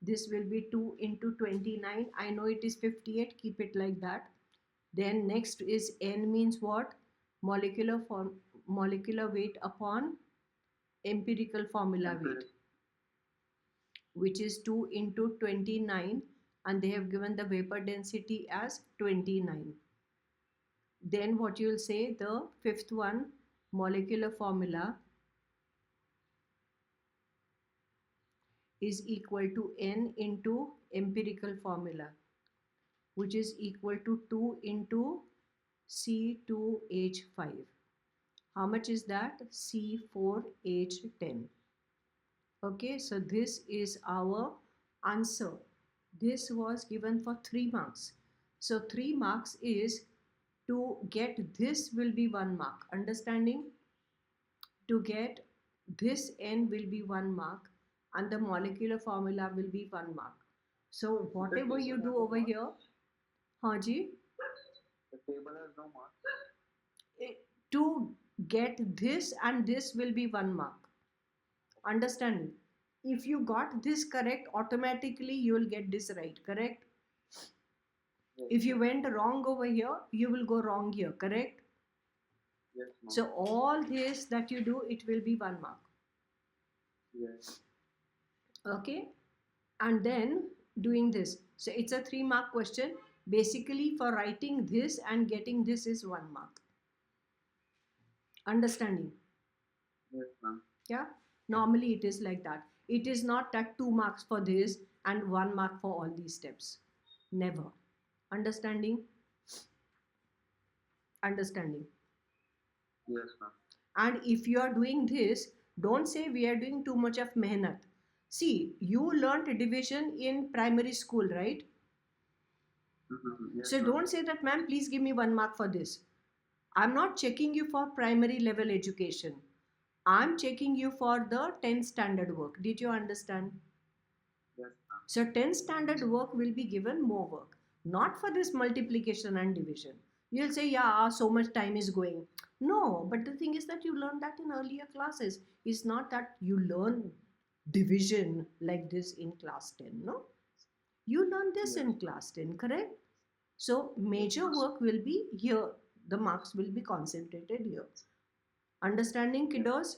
This will be 2 into 29. I know it is 58. Keep it like that. Then next is N means what? Molecular weight upon empirical formula weight, which is 2 into 29, and they have given the vapor density as 29. Then what you will say, the fifth one, molecular formula is equal to N into empirical formula, which is equal to 2 into C2H5. How much is that? C4H10. Okay, so this is our answer. This was given for 3 marks. So 3 marks is, to get this will be 1 mark. Understanding? To get this N will be 1 mark and the molecular formula will be 1 mark. So whatever you do over here, Haji, The table has no mark. to get this and this will be 1 mark. Understanding? If you got this correct, automatically you will get this right. Correct? Yes, If you went wrong over here, you will go wrong here. Correct? yes, ma'am. So all this that you do, it will be 1 mark. Yes. Okay, and then doing this, so it's a 3 mark question. Basically for writing this and getting this is 1 mark. Understanding? Yes, ma'am. Yeah, normally it is like that. It is not that 2 marks for this and 1 mark for all these steps. Never. Understanding? Understanding. Yes, ma'am. And if you are doing this, don't say we are doing too much of mehnat. See, you learned division in primary school, right? Yes, So ma'am. don't say that, ma'am, please give me 1 mark for this. I'm not checking you for primary level education. I'm checking you for the 10th standard work. Did you understand? Yes, ma'am. So 10th standard work will be given more work, not for this multiplication and division. You'll say, yeah, so much time is going. No, but the thing is that you learned that in earlier classes. It's not that you learn division like this in class 10, no? You learn this Yes. in class 10, correct? So major work will be here. The marks will be concentrated here. Understanding, kiddos?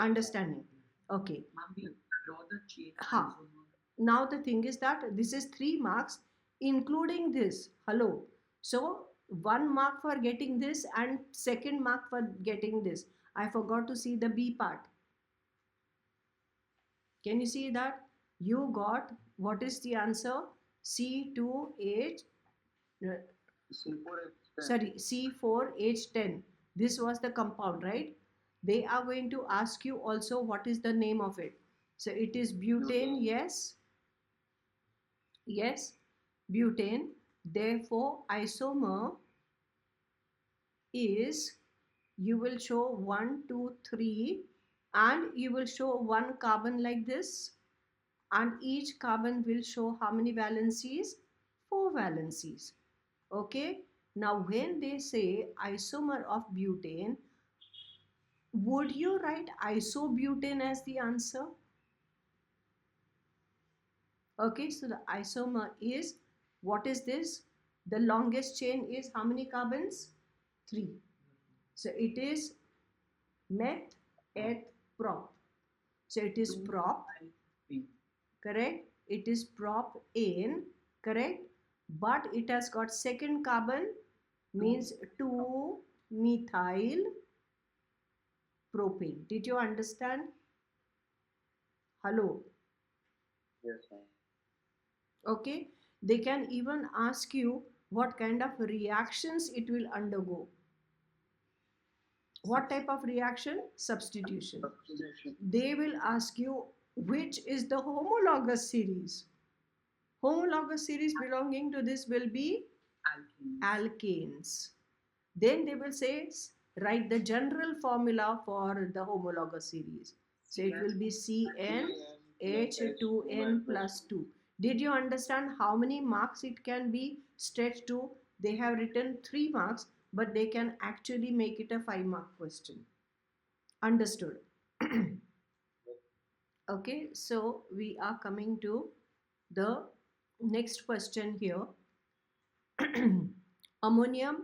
Understanding. Okay. Ma'am, we draw the chain Ha. lines over. Now the thing is that this is 3 marks. including this. Hello. So 1 mark for getting this and second mark for getting this. I forgot to see the B part. Can you see that? You got, what is the answer? C2H, C4H10. sorry, C4H10. This was the compound, right? They are going to ask you also what is the name of it. So it is butane, yes. Yes, butane. Therefore, isomer is, you will show 1, 2, 3, and you will show one carbon like this, and each carbon will show how many valencies? 4 valencies. Okay. Now, when they say isomer of butane, would you write isobutane as the answer? Okay, so the isomer is, what is this? The longest chain is how many carbons? 3. So it is met, et, prop. So it is prop, correct? It is prop ane, correct? But it has got second carbon, means 2 methyl propane. Did you understand? Hello. Yes, ma'am. Okay. They can even ask you what kind of reactions it will undergo. What type of reaction? Substitution. Substitution. They will ask you which is the homologous series. Homologous series belonging to this will be alkanes. Then they will say write the general formula for the homologous series. So it will be CnH2n plus 2. Did you understand how many marks it can be stretched to? They have written 3 marks, but they can actually make it a 5-mark question. Understood? Okay, so we are coming to the next question here. Ammonia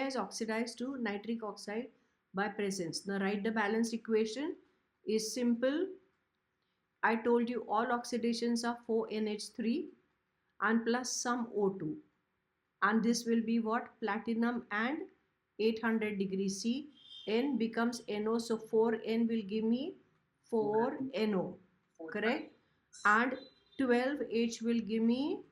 is oxidized to nitric oxide by presence. Now write the balanced equation. Is simple. I told you all oxidations are 4NH3 and plus some O2. And this will be what? Platinum and 800 degrees C. N becomes NO. So 4N will give me 4NO. Correct? And 12H will give me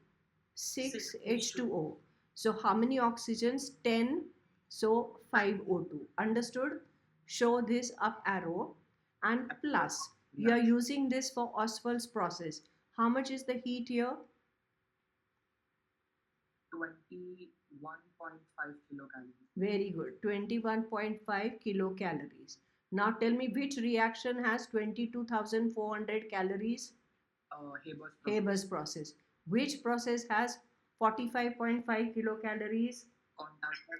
6H2O. So how many oxygens? 10. So 5O2. Understood? Show this up arrow and plus. You are using this for Ostwald's process. How much is the heat here? 21.5 kilocalories. Very good. 21.5 kilocalories. Now tell me which reaction has 22,400 calories? Haber's process. Which process has 45.5 kilocalories?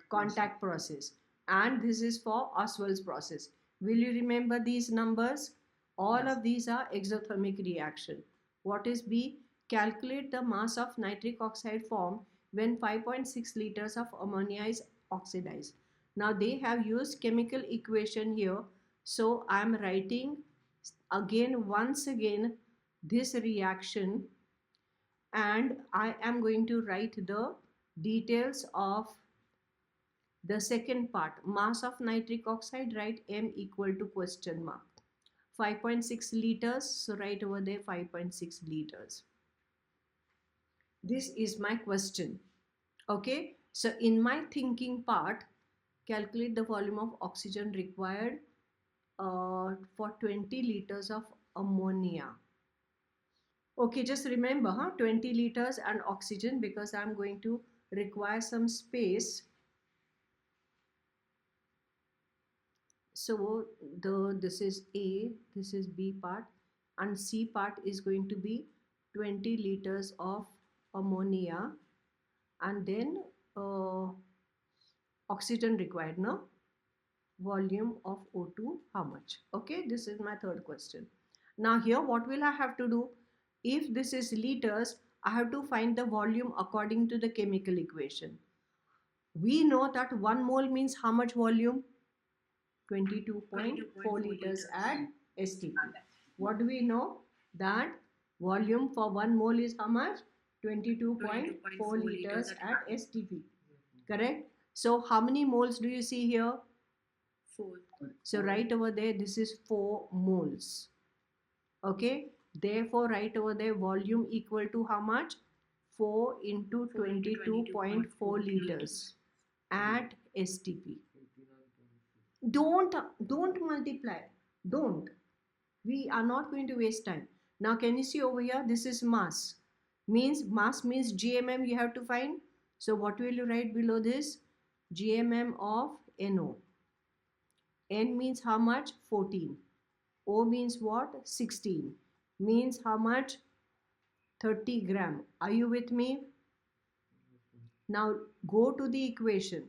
Contact process. And this is for Ostwald's process. Will you remember these numbers? All Yes. of these are exothermic reaction. What is B? Calculate the mass of nitric oxide formed when 5.6 liters of ammonia is oxidized. Now they have used chemical equation here. So I am writing again, once again, this reaction, and I am going to write the details of the second part. Mass of nitric oxide, write M equal to question mark. 5.6 liters, so write over there 5.6 liters. This is my question. Okay, so in my thinking part, calculate the volume of oxygen required for 20 liters of ammonia. Okay, just remember, 20 liters and oxygen, because I'm going to require some space. So this is A, this is B part, and C part is going to be 20 liters of ammonia, and then oxygen required, no? Volume of O2, how much? Okay, this is my third question. Now here, what will I have to do? If this is liters, I have to find the volume according to the chemical equation. We know that 1 mole means how much volume? 22.4 liters at STP. What do we know? That volume for 1 mole is how much? 22.4 liters at capacity. STP. Correct? So how many moles do you see here? 4. So right over there, this is 4 moles. Okay? Therefore, right over there, volume equal to how much? 4 into 22.4 liters at STP. Don't multiply. Don't. We are not going to waste time. Now, can you see over here? This is mass. Mass means GMM you have to find. So what will you write below this? GMM of NO. N means how much? 14. O means what? 16. Means how much? 30 gram. Are you with me? Now go to the equation.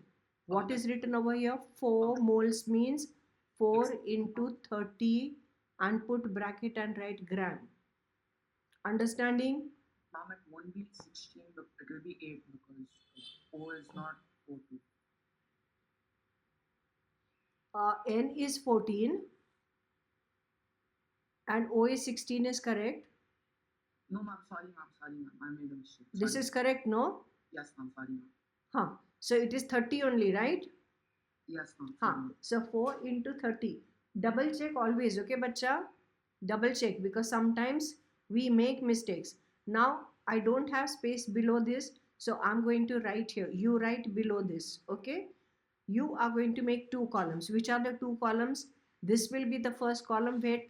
What is written over here? 4 moles means 4 into 30 and put bracket and write gram. Understanding? Ma'am, it won't be 16, but it will be 8 because O is not O2. N is 14 and O is 16 is correct. No, ma'am, sorry, ma'am, I made a mistake. This Sorry. is correct, no? Yes, ma'am, sorry, ma'am. Huh. So it is 30 only, right? Yes, ma'am. Huh. sorry, ma'am. So 4 into 30. Double check always, okay, bacha? Double check because sometimes we make mistakes. Now I don't have space below this, so I'm going to write here. You write below this, okay? You are going to make 2 columns. Which are the 2 columns? This will be the first column where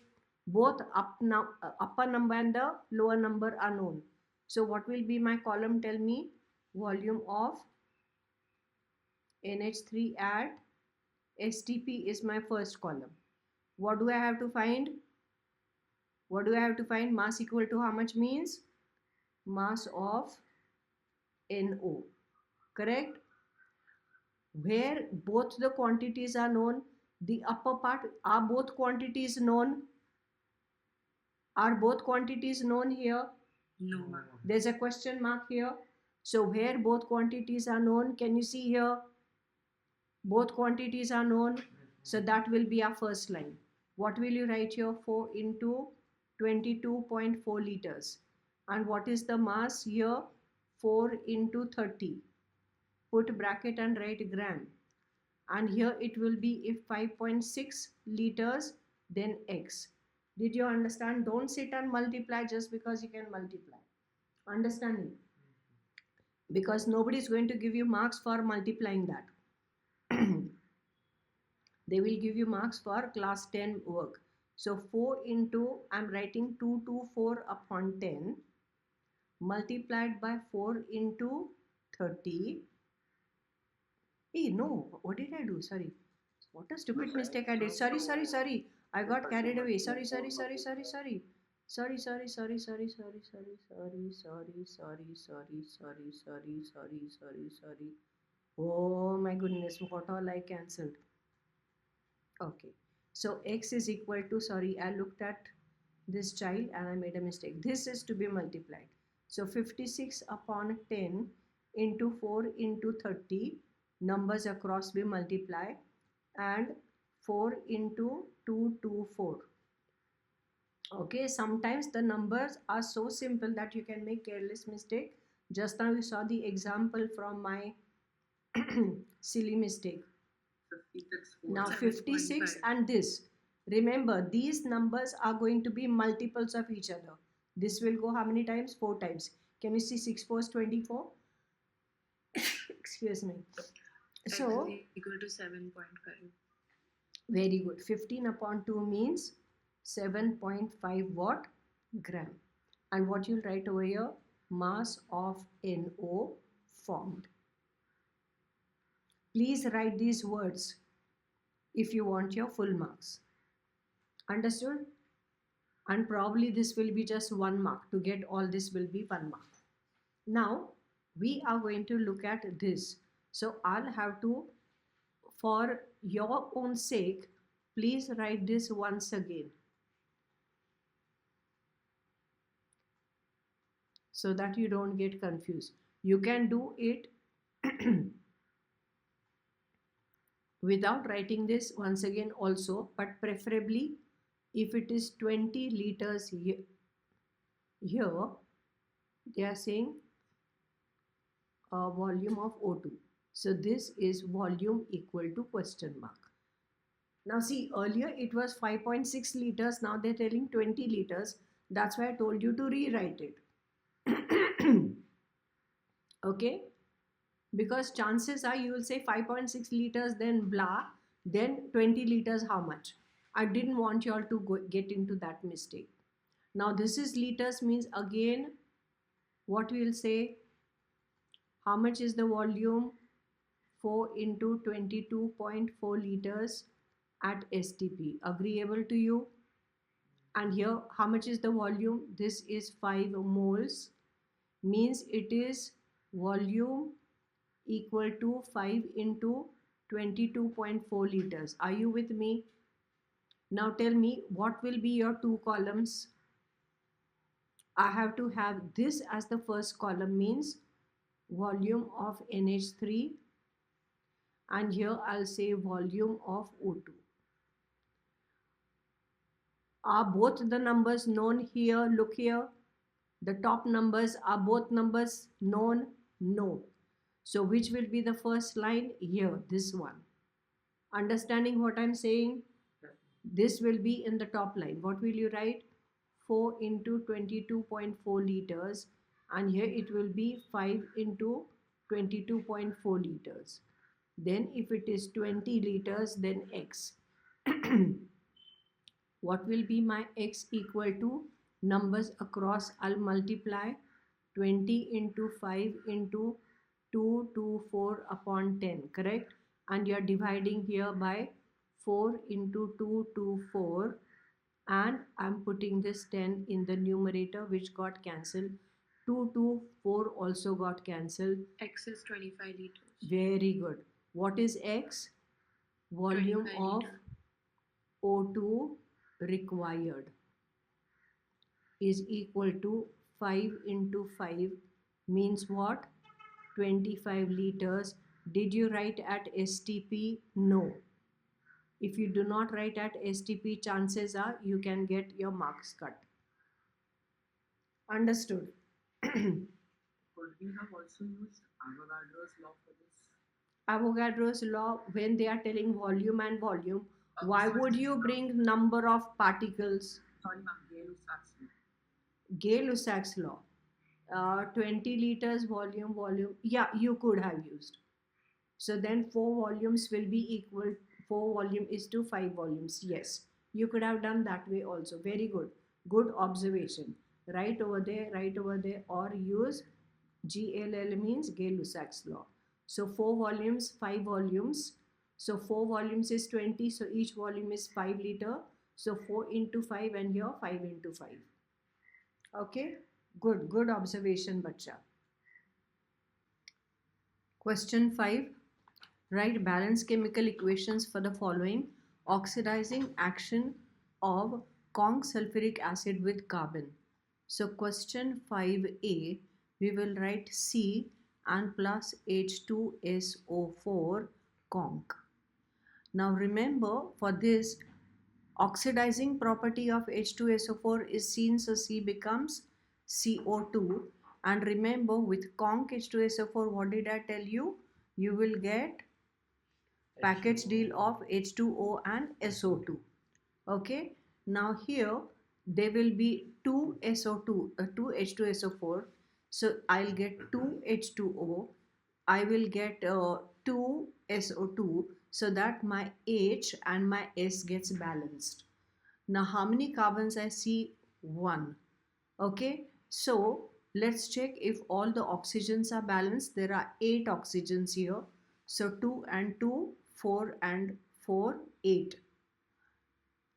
both upper number and the lower number are known. So what will be my column? Tell me. Volume of NH3 at STP is my first column. What do I have to find? What do I have to find? Mass equal to how much means? Mass of NO. Correct? Where both the quantities are known, the upper part, are both quantities known? Are both quantities known here? No, ma'am. There's a question mark here. So where both quantities are known, can you see here? Both quantities are known. So that will be our first line. What will you write here? 4 into 22.4 liters. And what is the mass here? 4 into 30. Put bracket and write gram. And here it will be if 5.6 liters, then X. Did you understand? Don't sit and multiply just because you can multiply. Understanding? Because nobody is going to give you marks for multiplying that. They will give you marks for class 10 work. So 4 into, I'm writing 224 upon 10 multiplied by 4 into 30. Hey, no, what did I do? Sorry. What a stupid mistake I did. Sorry. I got carried away. Sorry. Oh my goodness, what all I cancelled. Okay, so X is equal to, sorry, I looked at this child and I made a mistake. This is to be multiplied. So 56 upon 10 into 4 into 30, numbers across we multiply, and 4 into 224. Okay, sometimes the numbers are so simple that you can make careless mistake. Just now you saw the example from my silly mistake. 56, Now 7.5. 56 and this. Remember, these numbers are going to be multiples of each other. This will go how many times? 4 times. Can you see 6 4 is 24? Excuse me. X So, is equal to 7.5. very good. 15 upon 2 means 7.5 what? Gram. And what you'll write over here? Mass of NO formed. Please write these words if you want your full marks. Understood? And probably this will be just 1 mark. To get all this will be 1 mark. Now, we are going to look at this. So, I'll have to, for your own sake, please write this once again, so that you don't get confused. You can do it without writing this once again also, but preferably if it is 20 liters here, they are saying volume of O2. So this is volume equal to question mark. Now see, earlier it was 5.6 liters, now they're telling 20 liters. That's why I told you to rewrite it. Okay, because chances are you will say 5.6 liters, then blah, then 20 liters, how much? I didn't want you all to get into that mistake. Now this is liters, means again what we will say, how much is the volume? 4 into 22.4 liters at STP. Agreeable to you? And here, how much is the volume? This is 5 moles, means it is volume equal to 5 into 22.4 liters. Are you with me? Now tell me, what will be your two columns? I have to have this as the first column, means volume of NH3, and here I'll say volume of O2. Are both the numbers known here? Look here. The top numbers, are both numbers known? No. So which will be the first line? Here, this one. Understanding what I'm saying? This will be in the top line. What will you write? 4 into 22.4 liters, and here it will be 5 into 22.4 liters. Then if it is 20 liters, then X. What will be my X equal to? Numbers across, I'll multiply 20 into 5 into 224 upon 10, correct? And you're dividing here by 4 into 224, and I'm putting this 10 in the numerator, which got cancelled. 2 to 4 also got cancelled. X is 25 liters. Very good. What is X? Volume 25 of liter. O2 required is equal to 5 into 5, means what? 25 liters. Did you write at STP? No. If you do not write at STP, chances are you can get your marks cut. Understood? Could we have also used Avogadro's law for this? Avogadro's law, when they are telling volume and volume, why Sorry, would you bring number of particles? Sorry, ma'am, Gay-Lussac's law. Gay-Lussac's law. 20 liters volume. Yeah, you could have used. So then 4 volumes will be equal, 4 volume is to 5 volumes. Yes, you could have done that way also. Very good. Good observation. Right over there, or use GLL, means Gay-Lussac's law. So 4 volumes, 5 volumes. So 4 volumes is 20. So each volume is 5 liter. So 4 into 5, and here 5 into 5. Okay. Good observation, bacha. Question 5. Write balanced chemical equations for the following oxidizing action of conc sulfuric acid with carbon. So question 5a, we will write C and plus H2SO4 conc. Now remember, for this, oxidizing property of H2SO4 is seen, so C becomes CO2. And remember, with conc H2SO4, what did I tell you? You will get package deal of H2O and SO2. Okay, now here there will be 2 SO2, 2 H2SO4. So I'll get 2 H2O. I will get 2 SO2, so that my H and my S gets balanced. Now how many carbons I see? 1. Okay, so let's check if all the oxygens are balanced. There are 8 oxygens here. So 2 and 2, 4 and 4, 8.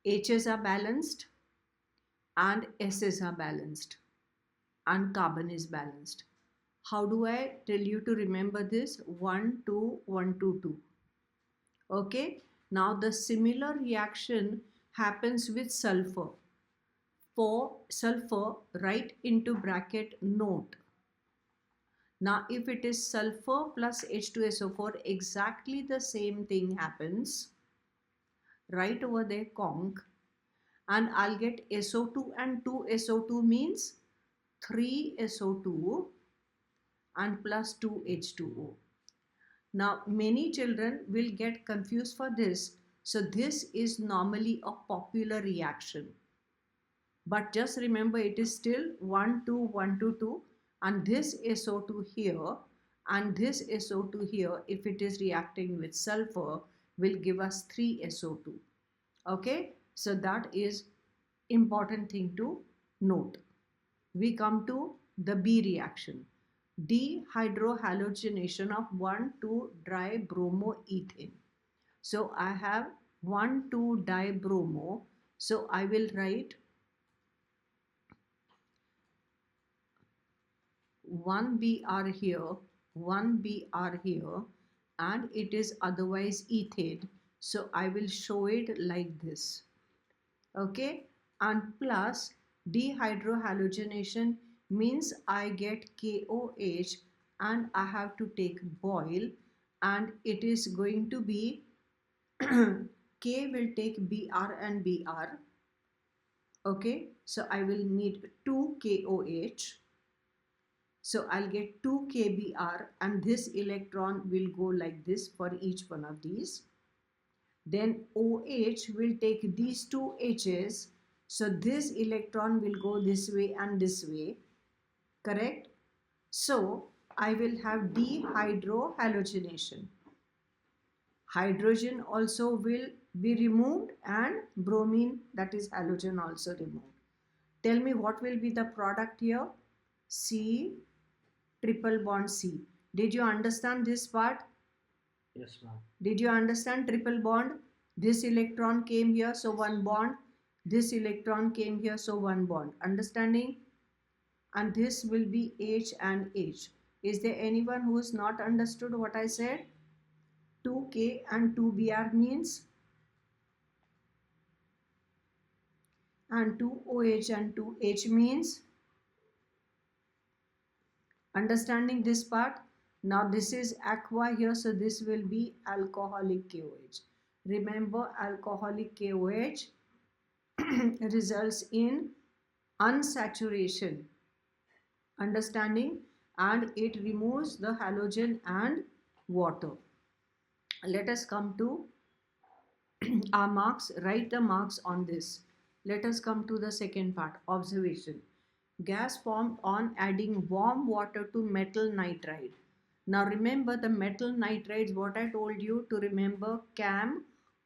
H's are balanced and S's are balanced and carbon is balanced. How do I tell you to remember this? 1, 2, 1, 2, 2. Okay, now the similar reaction happens with sulfur. For sulfur, write into bracket note. Now if it is sulfur plus H2SO4, exactly the same thing happens. Right over there conc, and I'll get SO2 and 2 SO2 means 3 SO2, and plus 2H2O. Now, many children will get confused for this. So, this is normally a popular reaction. But just remember, it is still 1, 2, 1, 2, 2. And this SO2 here and this SO2 here, if it is reacting with sulfur, will give us 3SO2. Okay, so that is important thing to note. We come to the B reaction, dehydrohalogenation of 1,2-dibromoethane. So I have 1,2-dibromo. So I will write 1Br here, 1Br here, and it is otherwise ethane. So I will show it like this. Okay, and plus dehydrohalogenation means I get KOH and I have to take boil, and it is going to be K will take Br and Br. Okay, so I will need 2 KOH. So I'll get 2 KBr, and this electron will go like this for each one of these. Then OH will take these two H's. So this electron will go this way and this way. Correct? So I will have dehydrohalogenation. Hydrogen also will be removed and bromine, that is halogen, also removed. Tell me what will be the product here? C triple bond C. Did you understand this part? Yes, ma'am. Did you understand triple bond? This electron came here, so one bond. This electron came here, so one bond. Understanding? And this will be H and H. Is there anyone who has not understood what I said? 2K and 2Br means? And 2OH and 2H means? Understanding this part? Now this is aqua here, so this will be alcoholic KOH. Remember, alcoholic KOH results in unsaturation. Understanding? And it removes the halogen and water. Let us come to our marks. Write the marks on this. Let us come to the second part, observation. Gas formed on adding warm water to metal nitride. Now remember the metal nitrides, what I told you to remember, CAM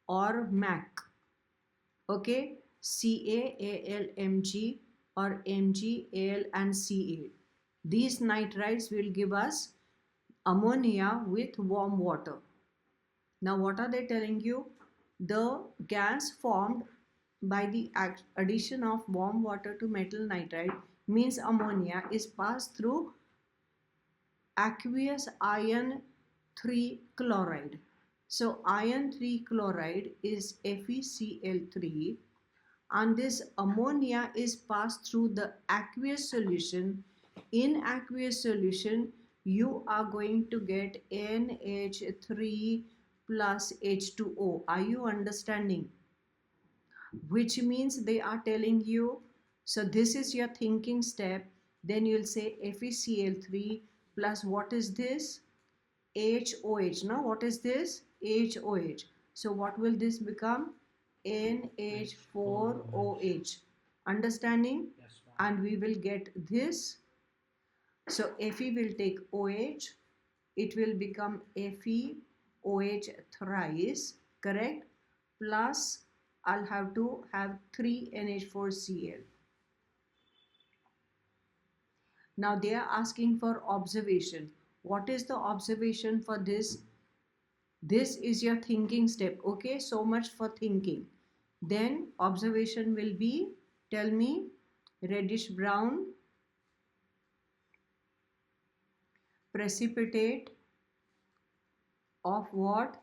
or MAC. Okay, CaAlMg or MgAl and Ca. These nitrides will give us ammonia with warm water. Now what are they telling you? The gas formed by the addition of warm water to metal nitride means ammonia is passed through aqueous iron 3 chloride. So iron 3 chloride is FeCl3, and this ammonia is passed through the aqueous solution. In aqueous solution, you are going to get NH3 plus H2O. Are you understanding? Which means they are telling you, so this is your thinking step. Then you'll say FeCl3 plus what is this? HOH. Now what is this? HOH. So what will this become? NH4OH. Understanding? Yes, ma'am. And we will get this. So Fe will take OH. It will become FeOH thrice. Correct? Plus I'll have to have 3 NH4Cl. Now they are asking for observation. What is the observation for this? This is your thinking step. Okay, so much for thinking. Then observation will be, tell me, reddish brown, precipitate of what?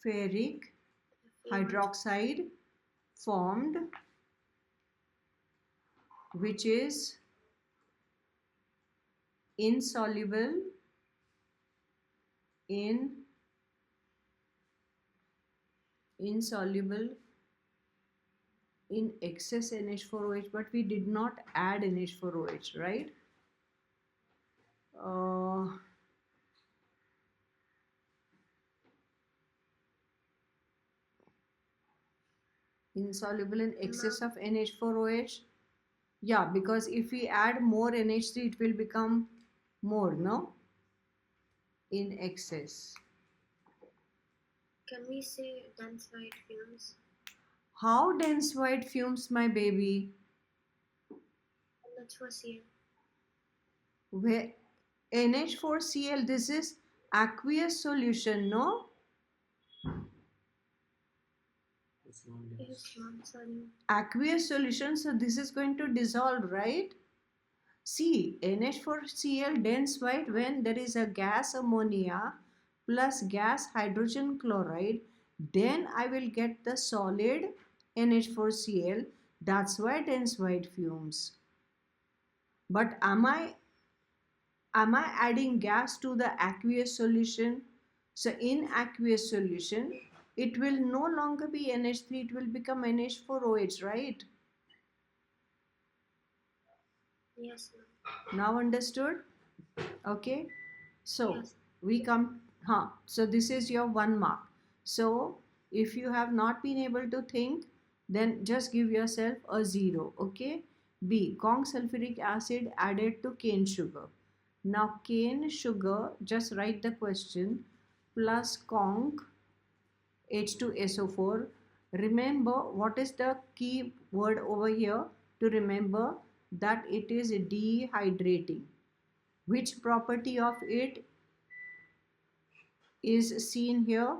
Ferric hydroxide formed, which is insoluble in excess NH4OH, but we did not add NH4OH, right? insoluble in excess of NH4OH. Yeah, because if we add more NH3, it will become more, no? In excess. Can we say dense white fumes? How dense white fumes, my baby? NH4Cl. Where NH4Cl, this is aqueous solution, no? It's not dense. It's not sorry. Aqueous solution, so this is going to dissolve, right? See, NH4Cl dense white when there is a gas ammonia plus gas hydrogen chloride, then I will get the solid NH4Cl. That's why dense white fumes. But am I adding gas to the aqueous solution? So in aqueous solution, it will no longer be NH3, it will become NH4OH, right? Yes, ma'am. Now understood? Okay. So Yes. we come, so this is your 1 mark. So if you have not been able to think, then just give yourself a 0. Okay. B. Conch sulfuric acid added to cane sugar. Now cane sugar, just write the question, plus conch H2SO4. Remember what is the key word over here? To remember that it is dehydrating. Which property of it is seen here?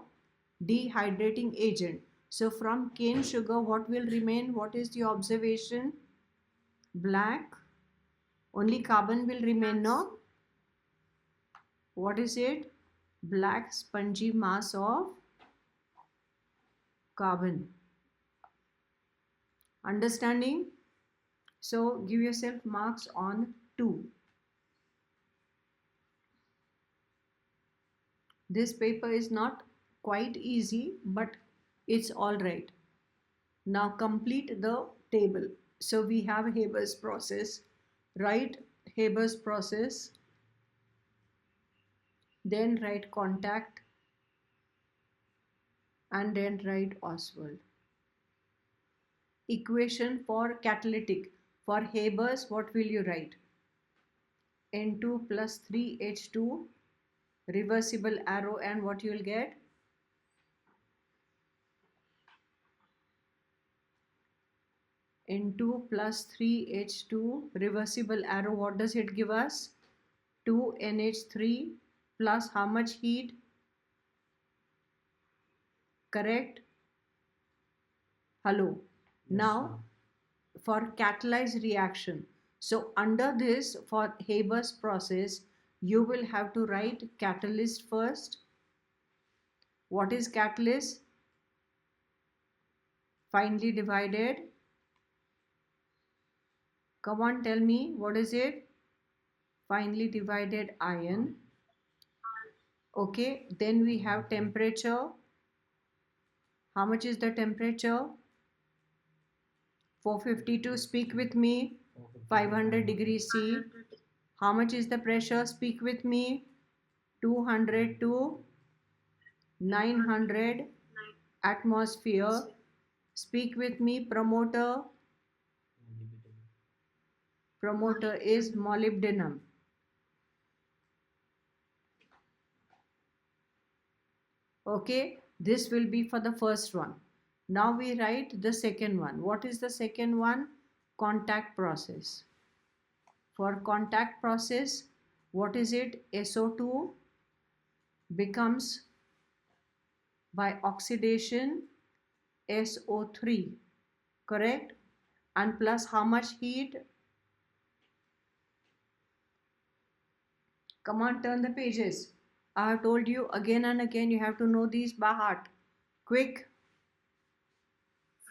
Dehydrating agent. So from cane sugar, what will remain? What is the observation? Black. Only carbon will remain, no? What is it? Black spongy mass of carbon. Understanding? So give yourself marks on 2. This paper is not quite easy, but it's all right. Now complete the table. So we have Haber's process. Write Haber's process. Then write contact. And then write Oswald. Equation for catalytic. For Haber's, what will you write? N2 plus 3H2, reversible arrow, and what you will get? N2 plus 3H2, reversible arrow, what does it give us? 2NH3 plus how much heat? Correct? Hello. Yes, Now, ma'am. for catalyzed reaction. So under this, for Haber's process, you will have to write catalyst first. What is catalyst? Finely divided. Come on, tell me, what is it? Finely divided ion. Okay, then we have temperature. How much is the temperature? 452, speak with me. 500 degrees C. How much is the pressure? Speak with me. 200 to 900 atmosphere. Speak with me. Promoter. Promoter is molybdenum. Okay, this will be for the first one. Now we write the second one. What is the second one? Contact process. For contact process, what is it? SO2 becomes by oxidation SO3, correct? And plus how much heat? Come on, turn the pages. I have told you again and again, you have to know these by heart. Quick.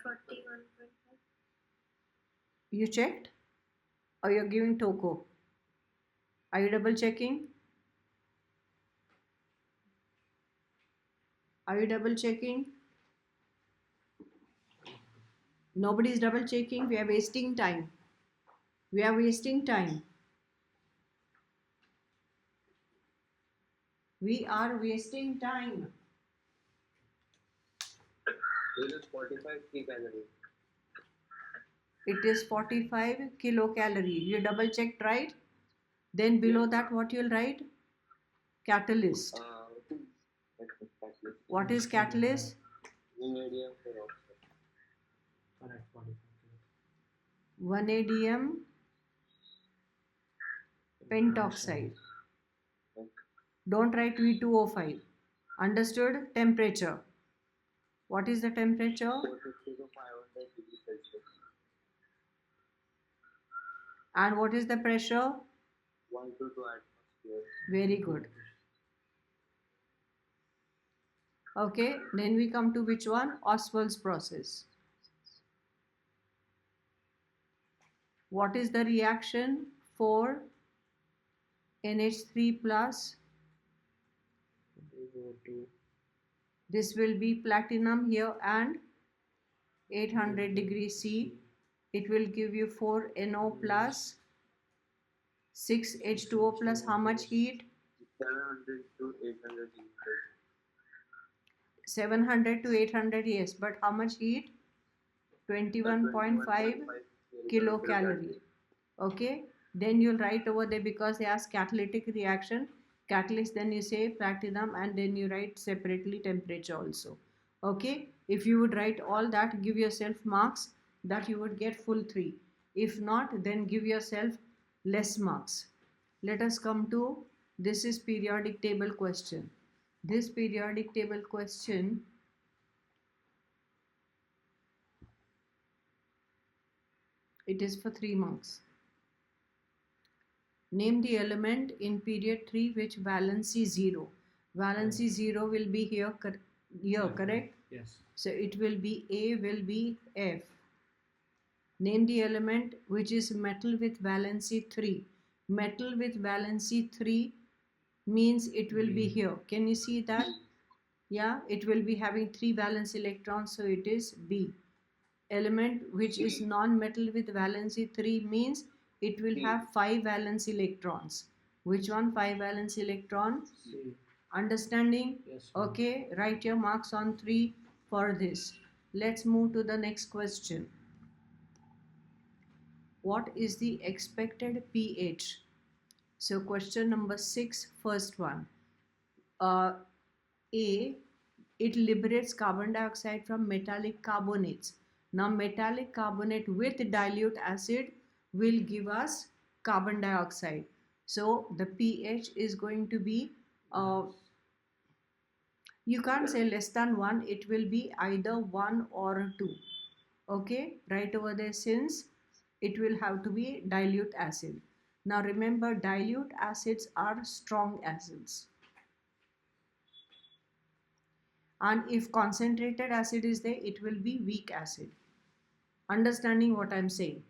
41.5. You checked? Or you're giving Toko? Are you double checking? Are you double checking? Nobody is double checking. We are wasting time. We are wasting time. We are wasting time. There is 45 kcalories. It is 45 kilocalorie. You double checked, right? Then below that, what you'll write? Catalyst. What is catalyst? Vanadium peroxide. Correct, 45 Vanadium pentoxide. Don't write V2O5. Understood? Temperature. What is the temperature? 450 to 500 degrees Celsius. And what is the pressure? 1 to 2 atmosphere. Very good. Okay, then we come to which one? Ostwald's process. What is the reaction for NH3 plus? Go to This will be platinum here and 800 degrees C. It will give you 4NO plus 6H2O plus how much heat? 700 to 800 degrees Celsius. 700 to 800, yes, but how much heat? 21.5 kilocalorie. Okay, then you'll write over there because they ask catalytic reaction, catalyst, then you say platinum, and then you write separately temperature also. Okay, if you would write all that, give yourself marks that you would get full 3. If not, then give yourself less marks. Let us come to, this is periodic table question. This periodic table question it is for 3 marks. Name the element in period 3 which valency 0. Valency 0 will be here, correct? yes. So it will be A, will be F. Name the element which is metal with valency 3. Metal with valency 3 means it will be here. Can you see that? Yeah, it will be having 3 valence electrons, so it is B. Element which is non-metal with valency 3 means it will have 5 valence electrons. Which one? 5 valence electron? C. Understanding? Yes, ma'am. Okay, write your marks on 3 for this. Let's move to the next question. What is the expected pH? So question number 6, first one. A, it liberates carbon dioxide from metallic carbonates. Now metallic carbonate with dilute acid will give us carbon dioxide. So the pH is going to be, you can't say less than 1, it will be either 1 or 2. Okay, right over there, since it will have to be dilute acid. Now remember, dilute acids are strong acids. And if concentrated acid is there, it will be weak acid. Understanding what I'm saying?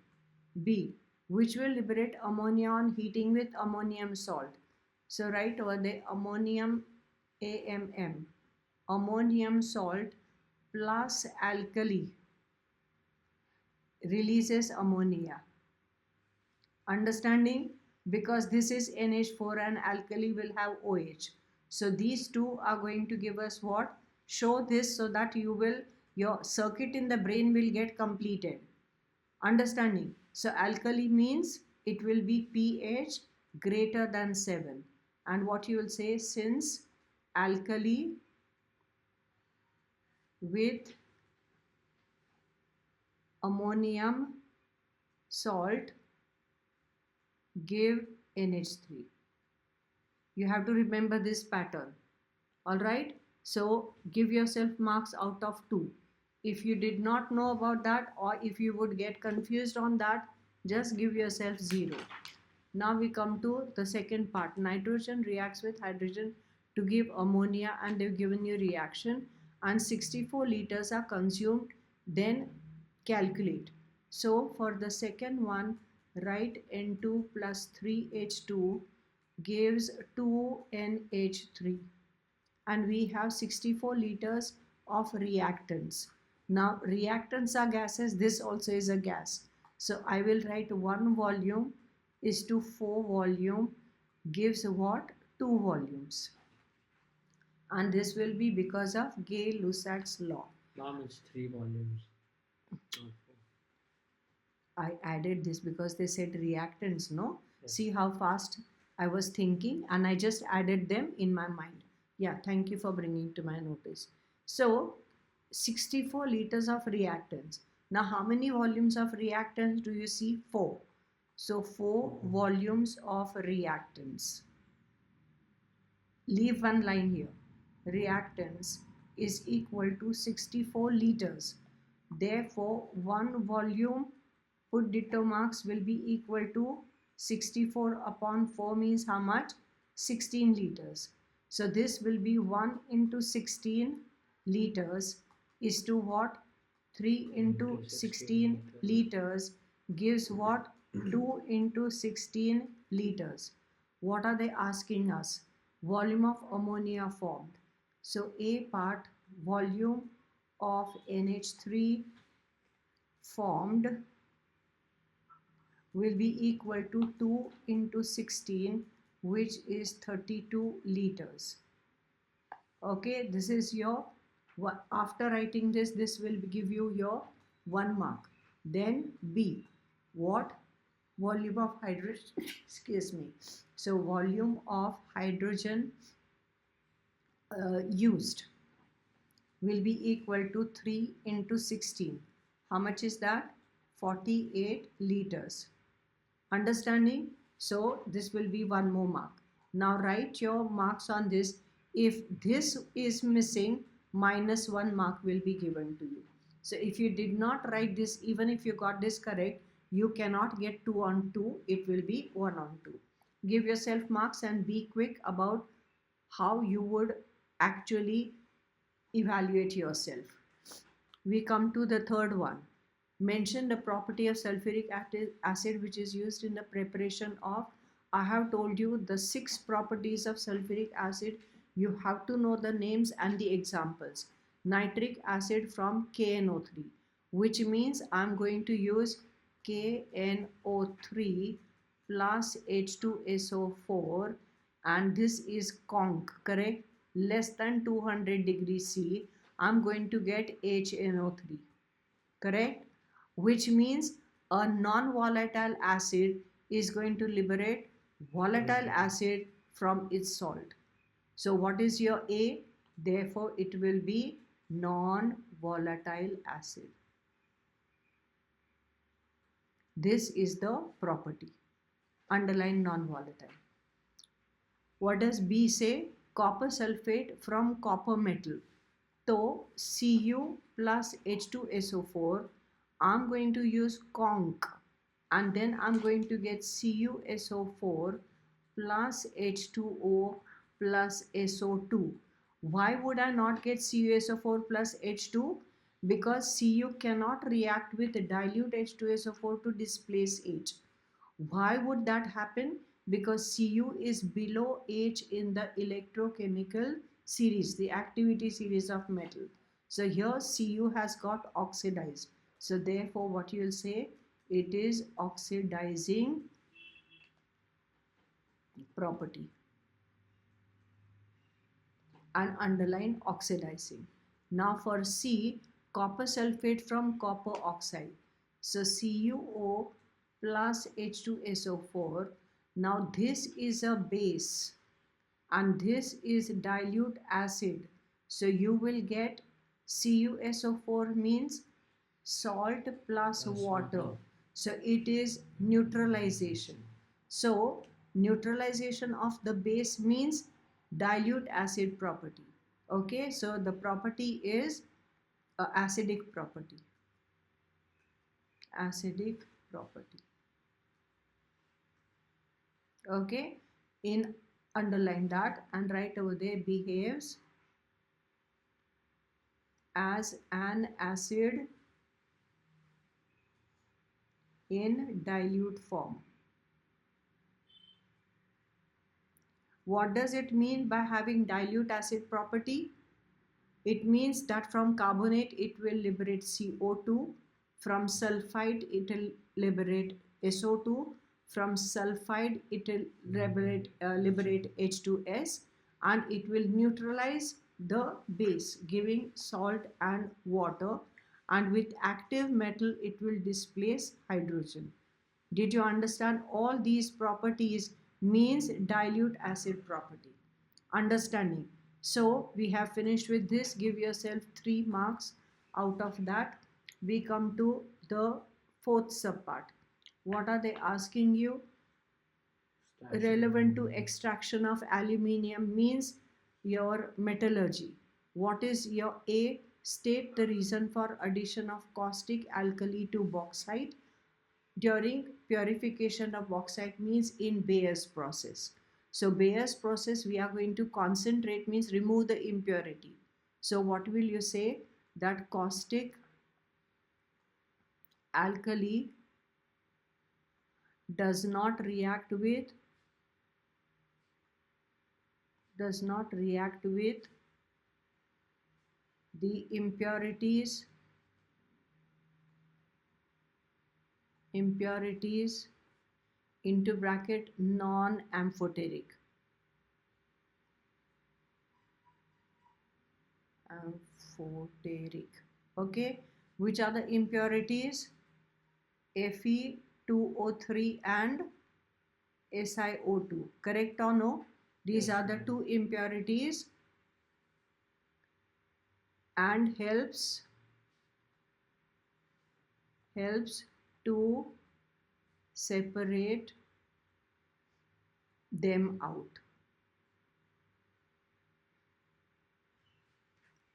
B, which will liberate ammonia on heating with ammonium salt. So right over there, ammonium AMM, ammonium salt plus alkali releases ammonia. Understanding? Because this is NH4 and alkali will have OH. So these two are going to give us what? Show this so that you will, your circuit in the brain will get completed. Understanding? So alkali means it will be pH greater than 7. And what you will say, since alkali with ammonium salt give NH3. You have to remember this pattern. Alright, so give yourself marks out of 2. If you did not know about that, or if you would get confused on that, just give yourself 0. Now we come to the second part. Nitrogen reacts with hydrogen to give ammonia, and they've given you reaction, and 64 liters are consumed. Then calculate. So for the second one, write N2 plus 3H2 gives 2NH3, and we have 64 liters of reactants. Now reactants are gases, this also is a gas. So I will write 1 volume is to 4 volume gives what? 2 volumes. And this will be because of Gay-Lussac's law. Ma'am, it's 3 volumes. Not 4. I added this because they said reactants, no? Yes. See how fast I was thinking, and I just added them in my mind. Yeah, thank you for bringing to my notice. So, 64 liters of reactants. Now, how many volumes of reactants do you see? 4. So, 4 volumes of reactants. Leave one line here. Reactants is equal to 64 liters. Therefore, one volume, put ditto marks, will be equal to 64 upon 4 means how much? 16 liters. So this will be 1 into 16 liters is to what? 3 into 16 liters gives what? 2 into 16 liters. What are they asking us? Volume of ammonia formed. So A part, volume of NH3 formed will be equal to 2 into 16, which is 32 liters. Okay, this is your, after writing this will give you your 1 mark. Then B, what? Volume of hydrogen, excuse me. So volume of hydrogen used will be equal to 3 into 16. How much is that? 48 liters. Understanding? So this will be 1 more mark. Now write your marks on this. If this is missing, minus 1 mark will be given to you. So if you did not write this, even if you got this correct, you cannot get 2 on 2. It will be 1 on 2. Give yourself marks and be quick about how you would actually evaluate yourself. We come to the third one. Mention the property of sulfuric acid which is used in the preparation of. I have told you the 6 properties of sulfuric acid. You have to know the names and the examples. Nitric acid from KNO3, which means I'm going to use KNO3 plus H2SO4, and this is conc, correct? Less than 200 degrees C, I'm going to get HNO3, correct? Which means a non-volatile acid is going to liberate volatile acid from its salt. So what is your A? Therefore, it will be non-volatile acid. This is the property. Underline non-volatile. What does B say? Copper sulfate from copper metal. So Cu plus H2SO4, I'm going to use conc, and then I'm going to get CuSO4 plus H2O plus SO2. Why would I not get CuSO4 plus H2? Because Cu cannot react with dilute H2SO4 to displace H. Why would that happen? Because Cu is below H in the electrochemical series, the activity series of metal. So here Cu has got oxidized. So therefore what you will say, it is oxidizing property, and underline oxidizing. Now for C, copper sulfate from copper oxide. So CuO plus H2SO4. Now this is a base and this is dilute acid. So you will get CuSO4 means salt plus water. So it is neutralization. So neutralization of the base means dilute acid property. Okay, so the property is acidic property. Acidic property. Okay, in underline that and write over there, behaves as an acid in dilute form. What does it mean by having dilute acid property? It means that from carbonate it will liberate CO2, from sulfide it will liberate SO2, from sulfide it will liberate H2S, and it will neutralize the base, giving salt and water, and with active metal it will displace hydrogen. Did you understand? All these properties means dilute acid property. Understanding. So we have finished with this. Give yourself 3 marks out of that. We come to the fourth subpart. What are they asking you? Relevant to extraction of aluminium means your metallurgy. What is your A? State the reason for addition of caustic alkali to bauxite during purification of bauxite means in Bayes process. So Bayes process we are going to concentrate means remove the impurity. So what will you say? That caustic alkali does not react with the impurities into bracket non-amphoteric. Okay, which are the impurities? Fe2O3 and SiO2. Correct or no? These are the two impurities and helps to separate them out,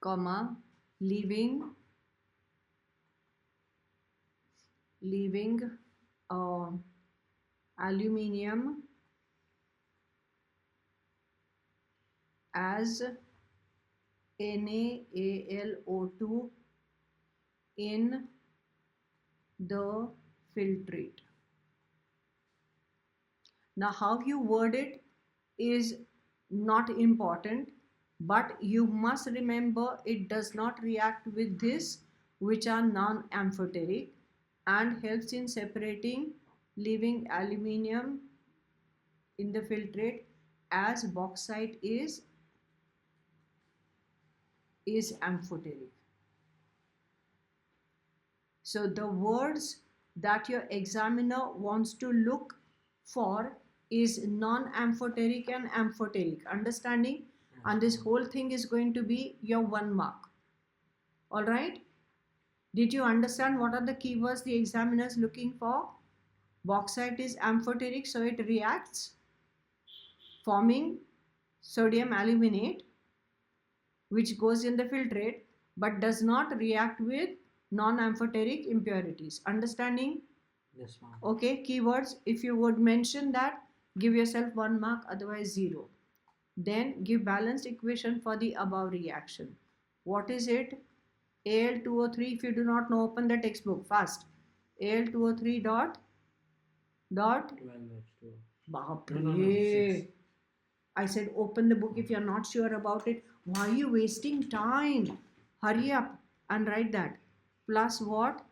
comma, leaving aluminium as NaAlO2 in the filtrate. Now how you word it is not important, but you must remember it does not react with this, which are non-amphoteric, and helps in separating leaving aluminium in the filtrate as bauxite is amphoteric. So the words that your examiner wants to look for is non-amphoteric and amphoteric. Understanding? And this whole thing is going to be your 1 mark. All right? Did you understand what are the keywords the examiner is looking for? Bauxite is amphoteric, so it reacts forming sodium aluminate, which goes in the filtrate but does not react with non-amphoteric impurities. Understanding? Yes, ma'am. Okay, keywords. If you would mention that, give yourself 1 mark, otherwise 0. Then give balanced equation for the above reaction. What is it? Al2O3. If you do not know, open the textbook fast. Al2O3 dot 12H2O. Baapre. No, 6. I said open the book if you're not sure about it. Why are you wasting time? Hurry up and write that. Plus what?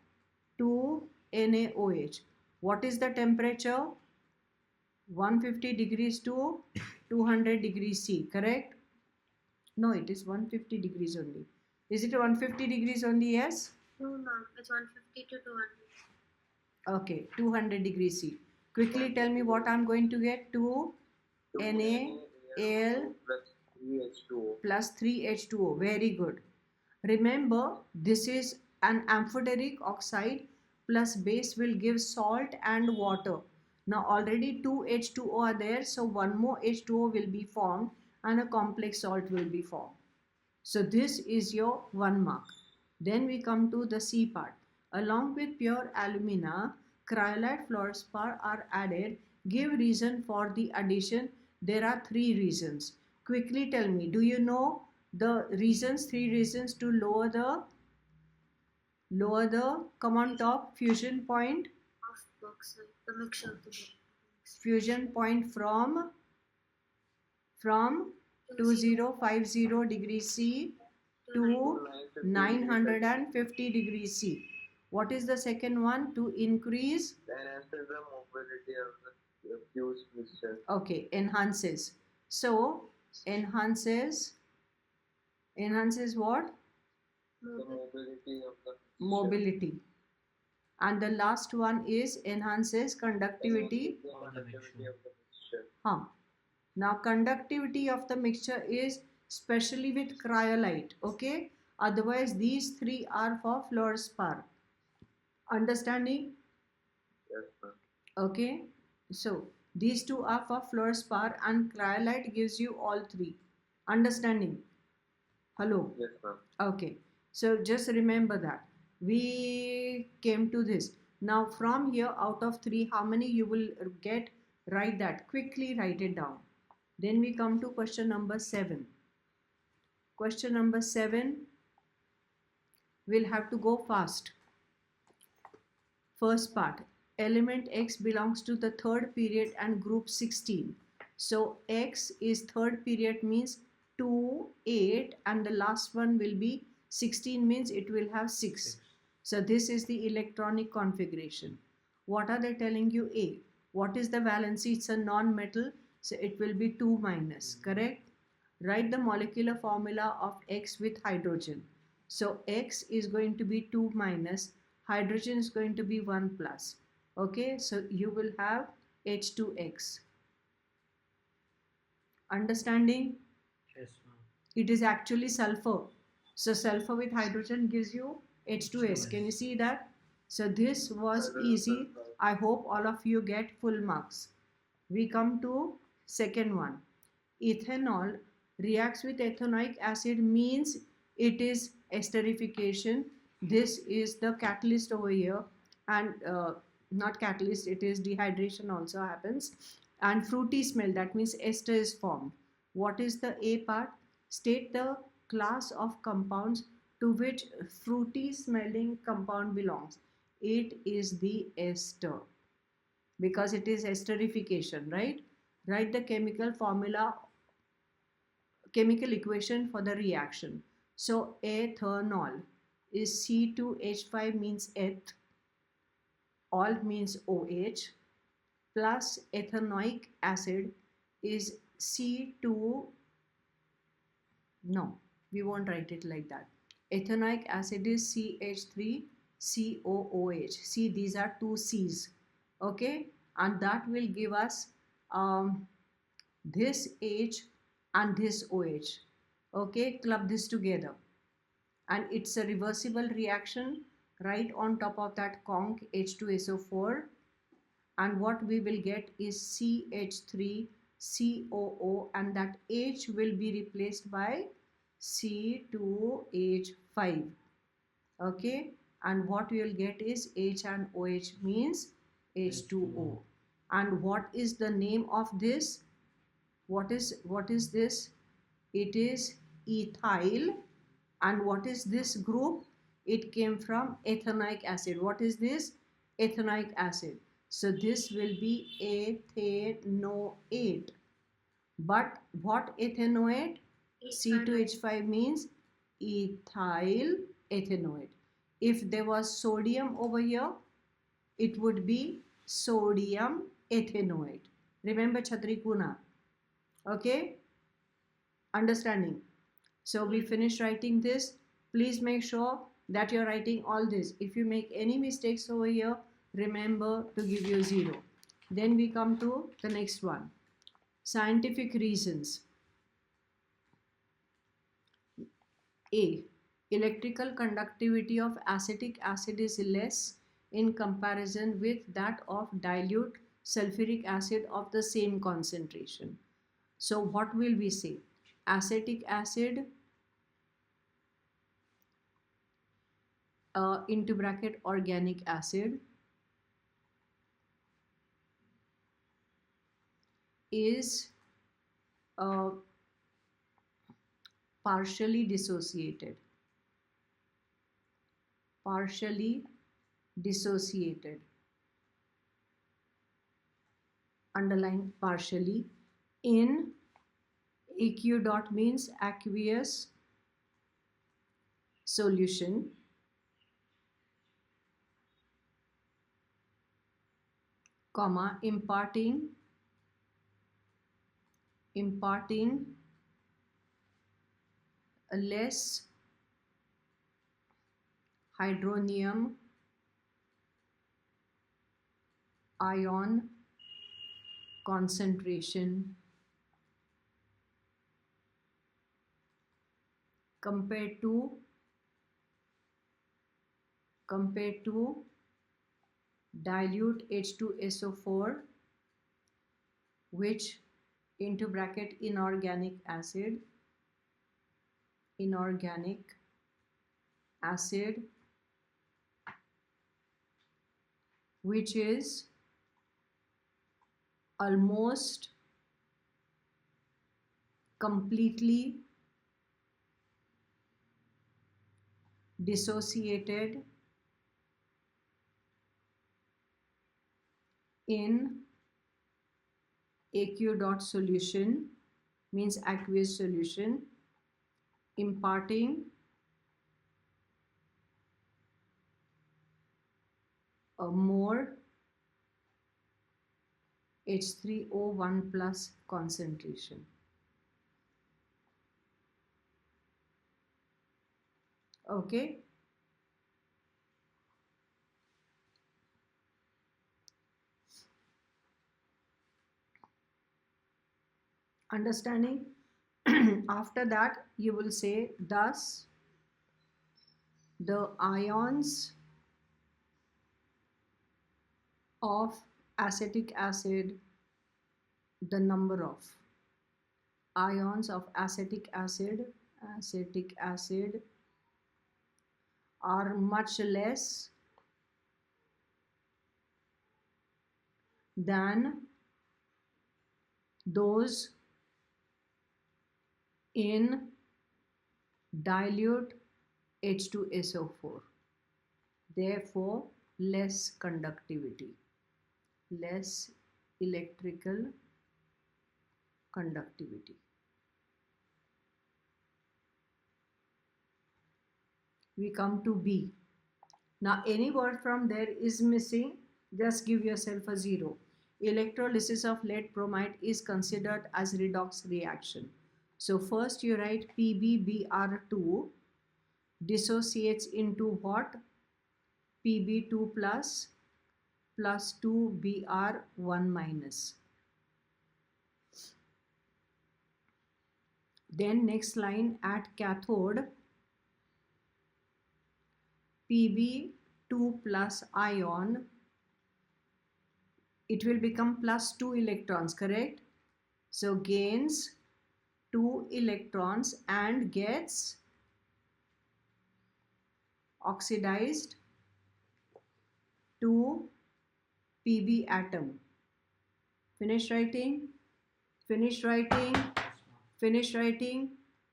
2 NaOH. What is the temperature? 150 degrees to 200 degrees C, correct? No, it is 150 degrees only. Is it 150 degrees only? Yes? No, ma'am. It's 150 to 200. Okay, 200 degrees C. Quickly tell me what I'm going to get. 2 NaAl plus 3H2O. plus 3H2O. Very good. Remember, this is an amphoteric oxide plus base will give salt and water. Now already 2 H2O are there, so one more H2O will be formed and a complex salt will be formed. So this is your 1 mark. Then we come to the C part. Along with pure alumina, cryolite fluorspar are added. Give reason for the addition. There are 3 reasons. Quickly tell me, do you know the reasons, 3 reasons to lower the come on top, fusion point? Of bauxite. The mixture of the bauxite. Fusion point from 2050 degrees C to 950 degrees C. What is the second one? To increase? Enhances the mobility of the fused mixture. Okay, enhances. So, enhances what? The mobility of the mobility. And the last one is enhances conductivity. Conductivity of the mixture. Huh. Now conductivity of the mixture is specially with cryolite, okay? Otherwise these three are for fluorspar. Understanding? Yes, ma'am. Okay. So these two are for fluorspar and cryolite gives you all three. Understanding? Hello? Yes, ma'am. Okay. So just remember that. We came to this. Now from here out of three, how many you will get? Write that. Quickly write it down. Then we come to question number 7. Question number 7, we'll have to go fast. First part, element X belongs to the third period and group 16. So X is third period means 2, 8 and the last one will be 16 means it will have 6. So this is the electronic configuration. What are they telling you? A. What is the valency? It's a non-metal, so it will be 2 minus, correct? Write the molecular formula of X with hydrogen. So X is going to be 2 minus, hydrogen is going to be 1 plus. Okay, so you will have H2X. Understanding? Yes, ma'am. It is actually sulfur. So sulfur with hydrogen gives you H2S. Can you see that? So this was easy. I hope all of you get full marks. We come to second one. Ethanol reacts with ethanoic acid means it is esterification. This is the catalyst over here, and not catalyst, it is dehydration also happens. And fruity smell, that means ester is formed. What is the A part? State the class of compounds to which fruity smelling compound belongs. It is the ester because it is esterification, right? Write the chemical formula, chemical equation for the reaction. So ethanol is C2H5 means eth, all means OH, plus ethanoic acid is C2, no, we won't write it like that. Ethanoic acid is CH3COOH. See, these are two C's, okay? And that will give us this H and this OH. Okay, club this together. And it's a reversible reaction. Right on top of that conc H2SO4. And what we will get is CH3COO, and that H will be replaced by C2H5. Okay, and what we will get is H and OH means H2O. And what is the name of this? What is this? It is ethyl. And what is this group? It came from ethanoic acid. What is this? Ethanoic acid. So this will be ethanoate. But what ethanoate? C2H5 means ethyl ethanoate. If there was sodium over here, it would be sodium ethanoate. Remember Chatrikuna. Okay? Understanding? So we finish writing this. Please make sure that you're writing all this. If you make any mistakes over here, remember to give you 0. Then we come to the next one. Scientific reasons. A. Electrical conductivity of acetic acid is less in comparison with that of dilute sulfuric acid of the same concentration. So what will we say? Acetic acid into bracket organic acid is partially dissociated. Partially dissociated. Underline partially. In AQ dot means aqueous solution. Comma, imparting a less hydronium ion concentration compared to dilute H2SO4, which into bracket inorganic acid which is almost completely dissociated in aqueous dot solution, means aqueous solution, imparting a more H3O1 plus concentration. Okay. Understanding? After that, you will say, thus the ions of acetic acid, the number of ions of acetic acid are much less than those in dilute H2SO4. Therefore, less conductivity, less electrical conductivity. We come to B. Now, any word from there is missing, just give yourself a 0. Electrolysis of lead bromide is considered as redox reaction. So first you write PbBr2 dissociates into what? Pb2 plus 2Br1 minus. Then next line, at cathode, Pb2 plus ion, it will become plus 2 electrons, correct? So gains 2 electrons and gets oxidized to Pb atom. Finish writing.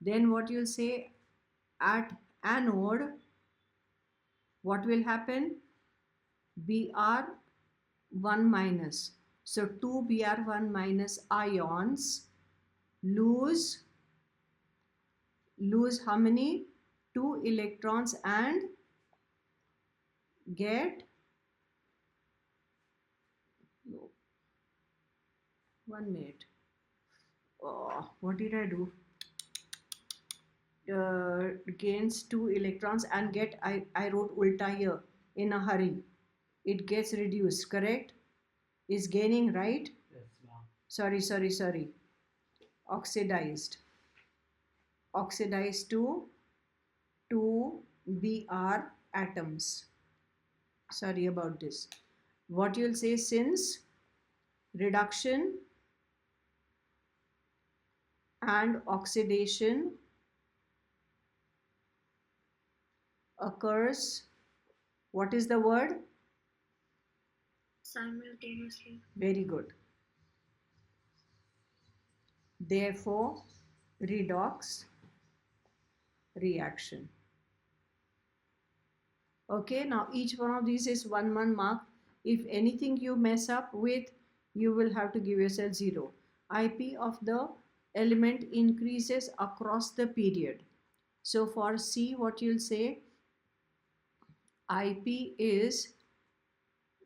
Then what you'll say, at anode, what will happen? Br1 minus. So 2 Br1 minus ions lose how many? 2 electrons and get, no, 1 minute. Oh, what did I do? Gains 2 electrons and get, I wrote ulta here in a hurry. It gets reduced, correct? Is gaining, right? Yes, ma'am. Sorry. Oxidized to 2 Br atoms. Sorry about this. What you'll say, since reduction and oxidation occurs, what is the word? Simultaneously. Very good. Therefore, redox reaction. Okay, now each one of these is 1 mark. If anything you mess up with, you will have to give yourself 0. IP of the element increases across the period. So for C, what you'll say, IP is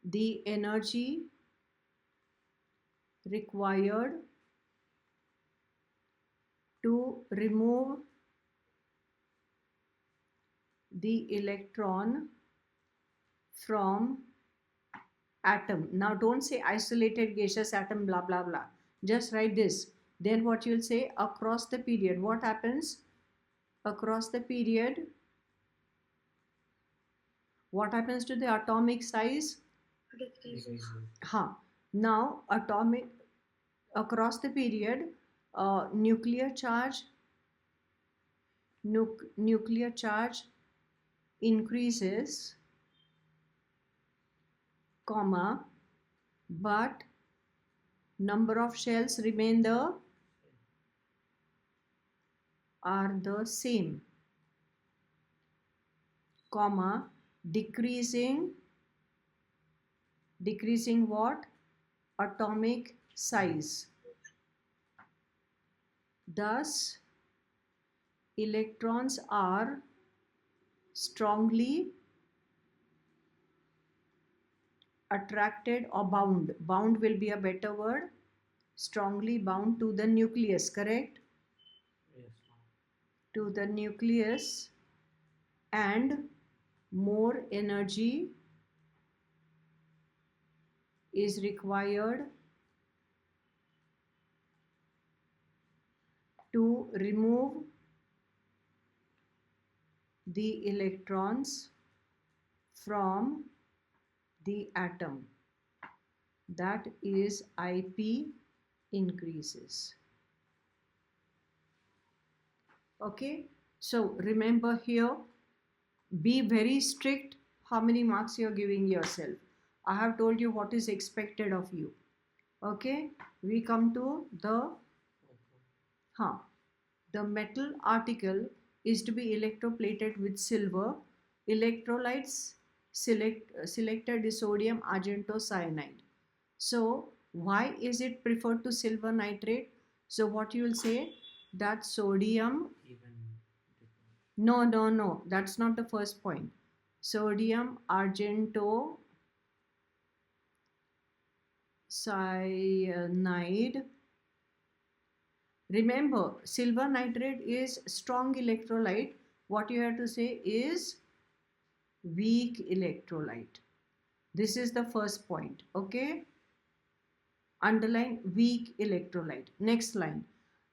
the energy required to remove the electron from atom. Now don't say isolated gaseous atom, blah blah blah. Just write this. Then what you'll say, across the period, what happens? Across the period, what happens to the atomic size? Decreases. Now atomic, across the period, nuclear charge increases, comma, but number of shells are the same, comma, decreasing what? Atomic size. Thus, electrons are strongly attracted or bound. Bound will be a better word. Strongly bound to the nucleus, correct? Yes, ma'am. To the nucleus, and more energy is required to remove the electrons from the atom. That is, IP increases. Okay, so remember here, be very strict how many marks you're giving yourself. I have told you what is expected of you. Okay, we come to the the metal article is to be electroplated with silver. Electrolytes selected is sodium argentocyanide. So why is it preferred to silver nitrate? So what you will say, that sodium, no, that's not the first point. Sodium argentocyanide. Remember, silver nitrate is strong electrolyte. What you have to say is weak electrolyte. This is the first point, okay? Underline weak electrolyte. Next line.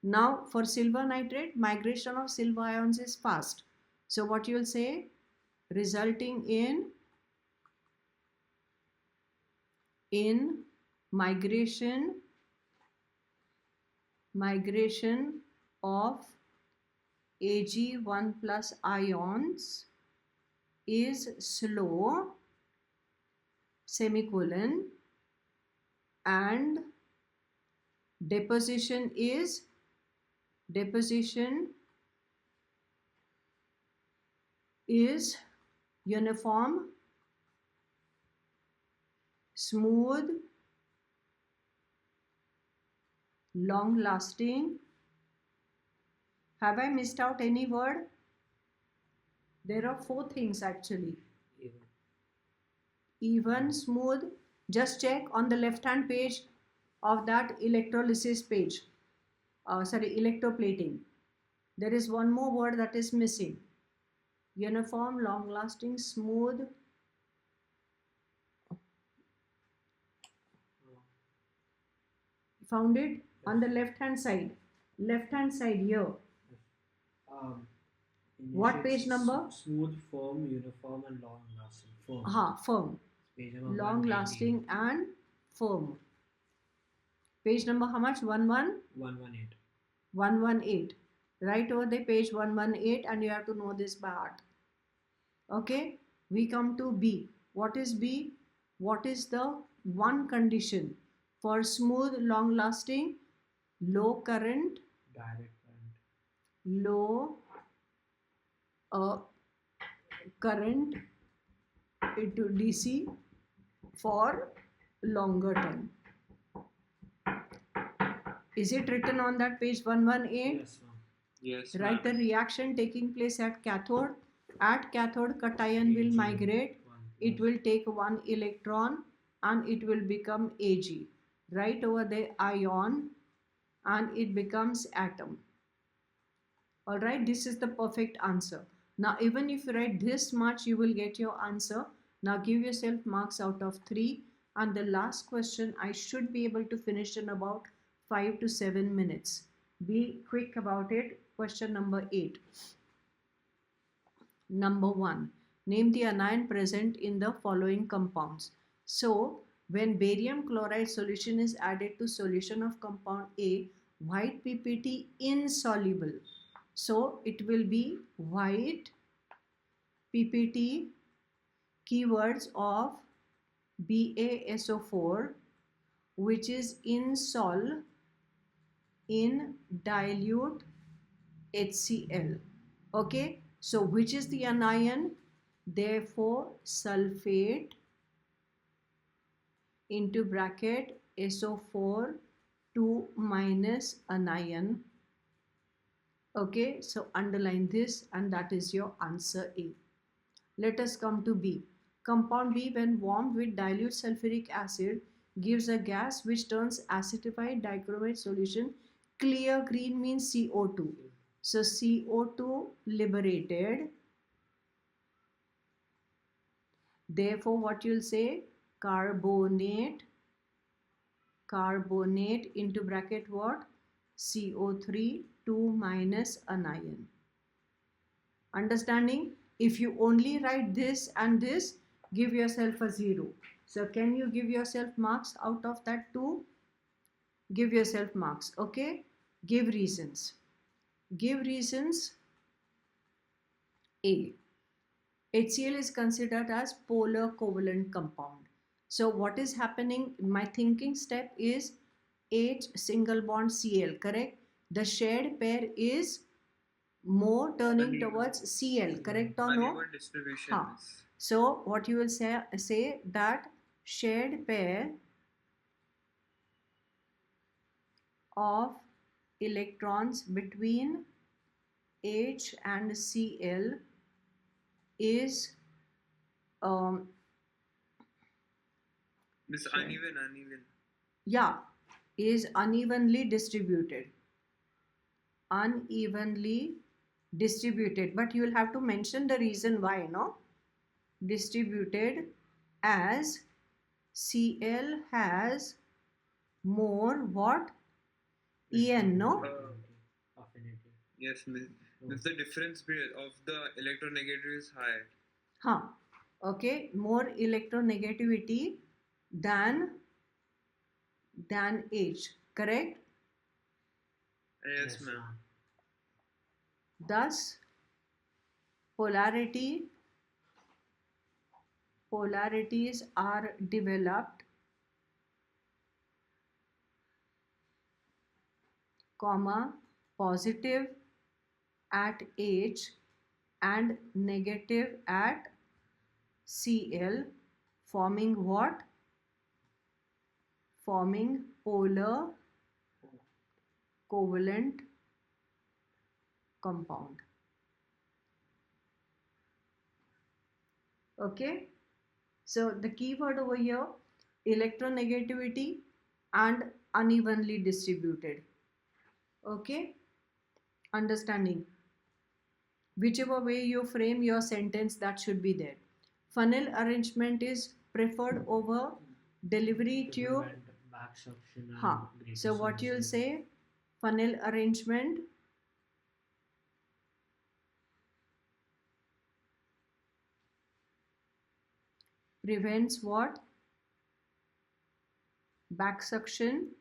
Now for silver nitrate, migration of silver ions is fast. So what you will say, resulting in migration of Ag1 plus ions is slow, semicolon, and deposition is uniform, smooth, long lasting. Have I missed out any word? There are 4 things actually. Even, smooth. Just check on the left hand page of that electrolysis page. Electroplating. There is one more word that is missing. Uniform, long lasting, smooth. Found it? On the left hand side here. What page number? Smooth, firm, uniform, and long lasting. Firm. Firm. Page number Long 120. lasting and firm. Page number how much? 118. 118. Right over the page 118, and you have to know this by heart. Okay, we come to B. What is B? What is the one condition for smooth, long lasting? Low current, Direct current. low current into DC for longer time. Is it written on that page 118? Yes, ma'am. Yes, Write the reaction taking place at cathode. At cathode, cation will migrate. It will take 1 electron and it will become Ag. Right over the ion, and it becomes atom. Alright, this is the perfect answer. Now even if you write this much, you will get your answer. Now give yourself marks out of 3. And the last question I should be able to finish in about 5 to 7 minutes. Be quick about it. Question number 8. Number 1. Name the anion present in the following compounds. So when barium chloride solution is added to solution of compound A, white PPT insoluble. So it will be white PPT, keywords of BaSO4, which is insol in dilute HCl. Okay, so which is the anion? Therefore sulfate into bracket SO4 2 minus anion. Okay, so underline this, and that is your answer A. Let us come to B. Compound B, when warmed with dilute sulfuric acid, gives a gas which turns acidified dichromate solution clear green, means CO2. So CO2 liberated. Therefore what you'll say? Carbonate into bracket what? CO3 2 minus anion. Understanding? If you only write this and this, give yourself a 0. So can you give yourself marks out of that 2? Give yourself marks. Okay, give reasons. Give reasons. A. HCl is considered as polar covalent compound. So what is happening? My thinking step is H single bond Cl, correct? The shared pair is more turning towards Cl, correct or no? Uneven distribution. Huh. So what you will say that shared pair of electrons between H and Cl is This uneven. Yeah, is unevenly distributed. Unevenly distributed, but you will have to mention the reason why, no? Distributed as Cl has more what? En, no? Affinity. Yes, if the difference of the electronegativity is high. Huh. Okay, more electronegativity than H, correct? Yes, ma'am. Thus polarities are developed, comma, positive at H and negative at Cl, forming what? Forming polar covalent compound. Okay, so the keyword over here, electronegativity and unevenly distributed. Okay, understanding? Whichever way you frame your sentence, that should be there. Funnel arrangement is preferred over delivery tube. Back suction. Huh. So what you'll say? Funnel arrangement prevents what? Back suction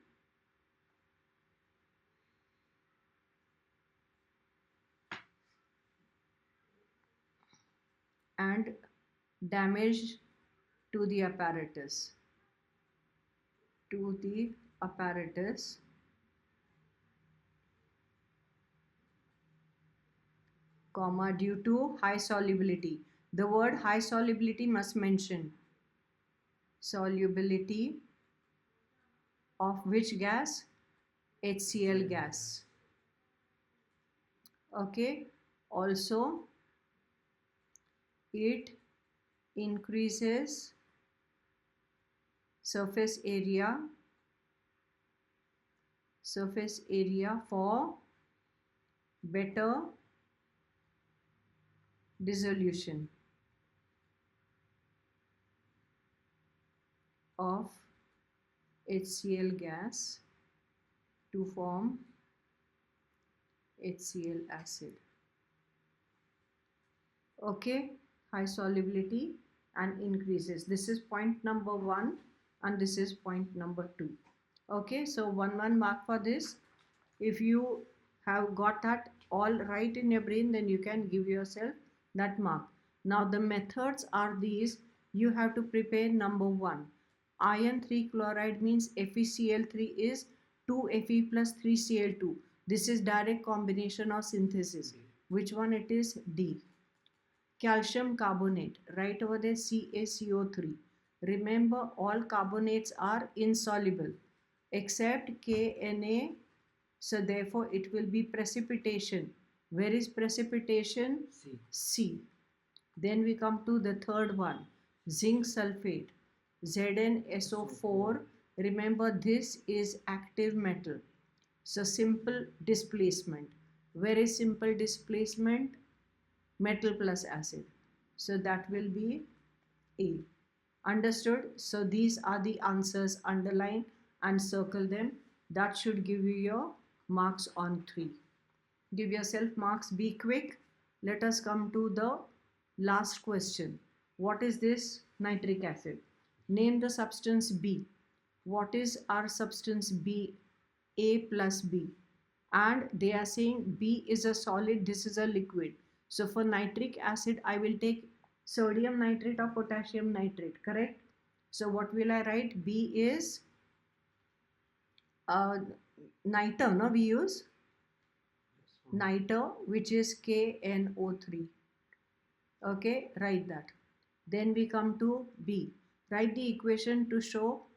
and damage to the apparatus. Comma, due to high solubility. The word high solubility must mention. Solubility of which gas? HCl gas. Okay, also it increases surface area for better dissolution of HCl gas to form HCl acid. Okay, high solubility and increases. This is point number 1 and this is point number 2. Okay, so 1 mark for this. If you have got that all right in your brain, then you can give yourself that mark. Now the methods are these. You have to prepare number 1. Iron 3 chloride means FeCl3 is 2Fe plus 3Cl2. This is direct combination of synthesis. Which one it is? D. Calcium carbonate, right over there, CaCO3. Remember, all carbonates are insoluble except KNa, so therefore it will be precipitation. Where is precipitation? C. C. Then we come to the third one, zinc sulfate, ZnSO4. Remember, this is active metal. So simple displacement. Where is simple displacement? Metal plus acid. So that will be A. Understood? So these are the answers. Underline and circle them. That should give you your marks on 3. Give yourself marks. Be quick. Let us come to the last question. What is this? Nitric acid. Name the substance B. What is our substance B? A plus B. And they are saying B is a solid, this is a liquid. So for nitric acid, I will take sodium nitrate or potassium nitrate, correct? So what will I write? B is niter, no? We use niter, which is KNO3. Okay, write that. Then we come to B. Write the equation to show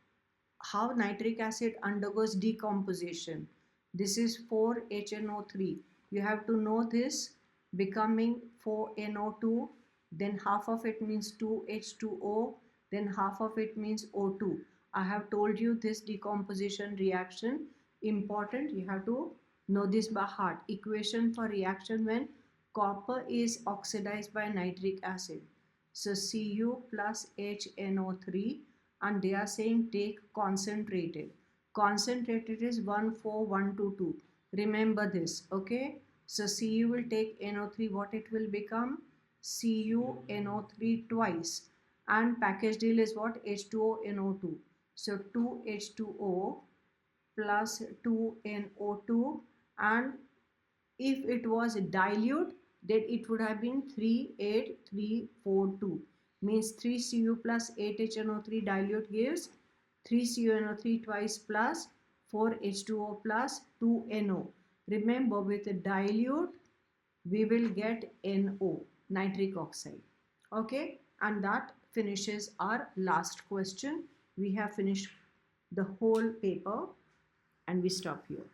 how nitric acid undergoes decomposition. This is 4HNO3. You have to know this, becoming 4NO2, then half of it means 2H2O, then half of it means O2. I have told you this decomposition reaction, important, you have to know this by heart. Equation for reaction when copper is oxidized by nitric acid. So Cu plus HNO3, and they are saying take concentrated. Concentrated is 14122. Remember this, okay? So Cu will take NO3, what it will become? CuNO3 twice. And package deal is what? H2O NO2. So 2H2O plus 2NO2, and if it was dilute, then it would have been 38342. Means 3Cu plus 8HNO3 dilute gives 3CuNO3 twice plus 4H2O plus 2NO. Remember, with a dilute, we will get NO, nitric oxide. Okay, and that finishes our last question. We have finished the whole paper and we stop here.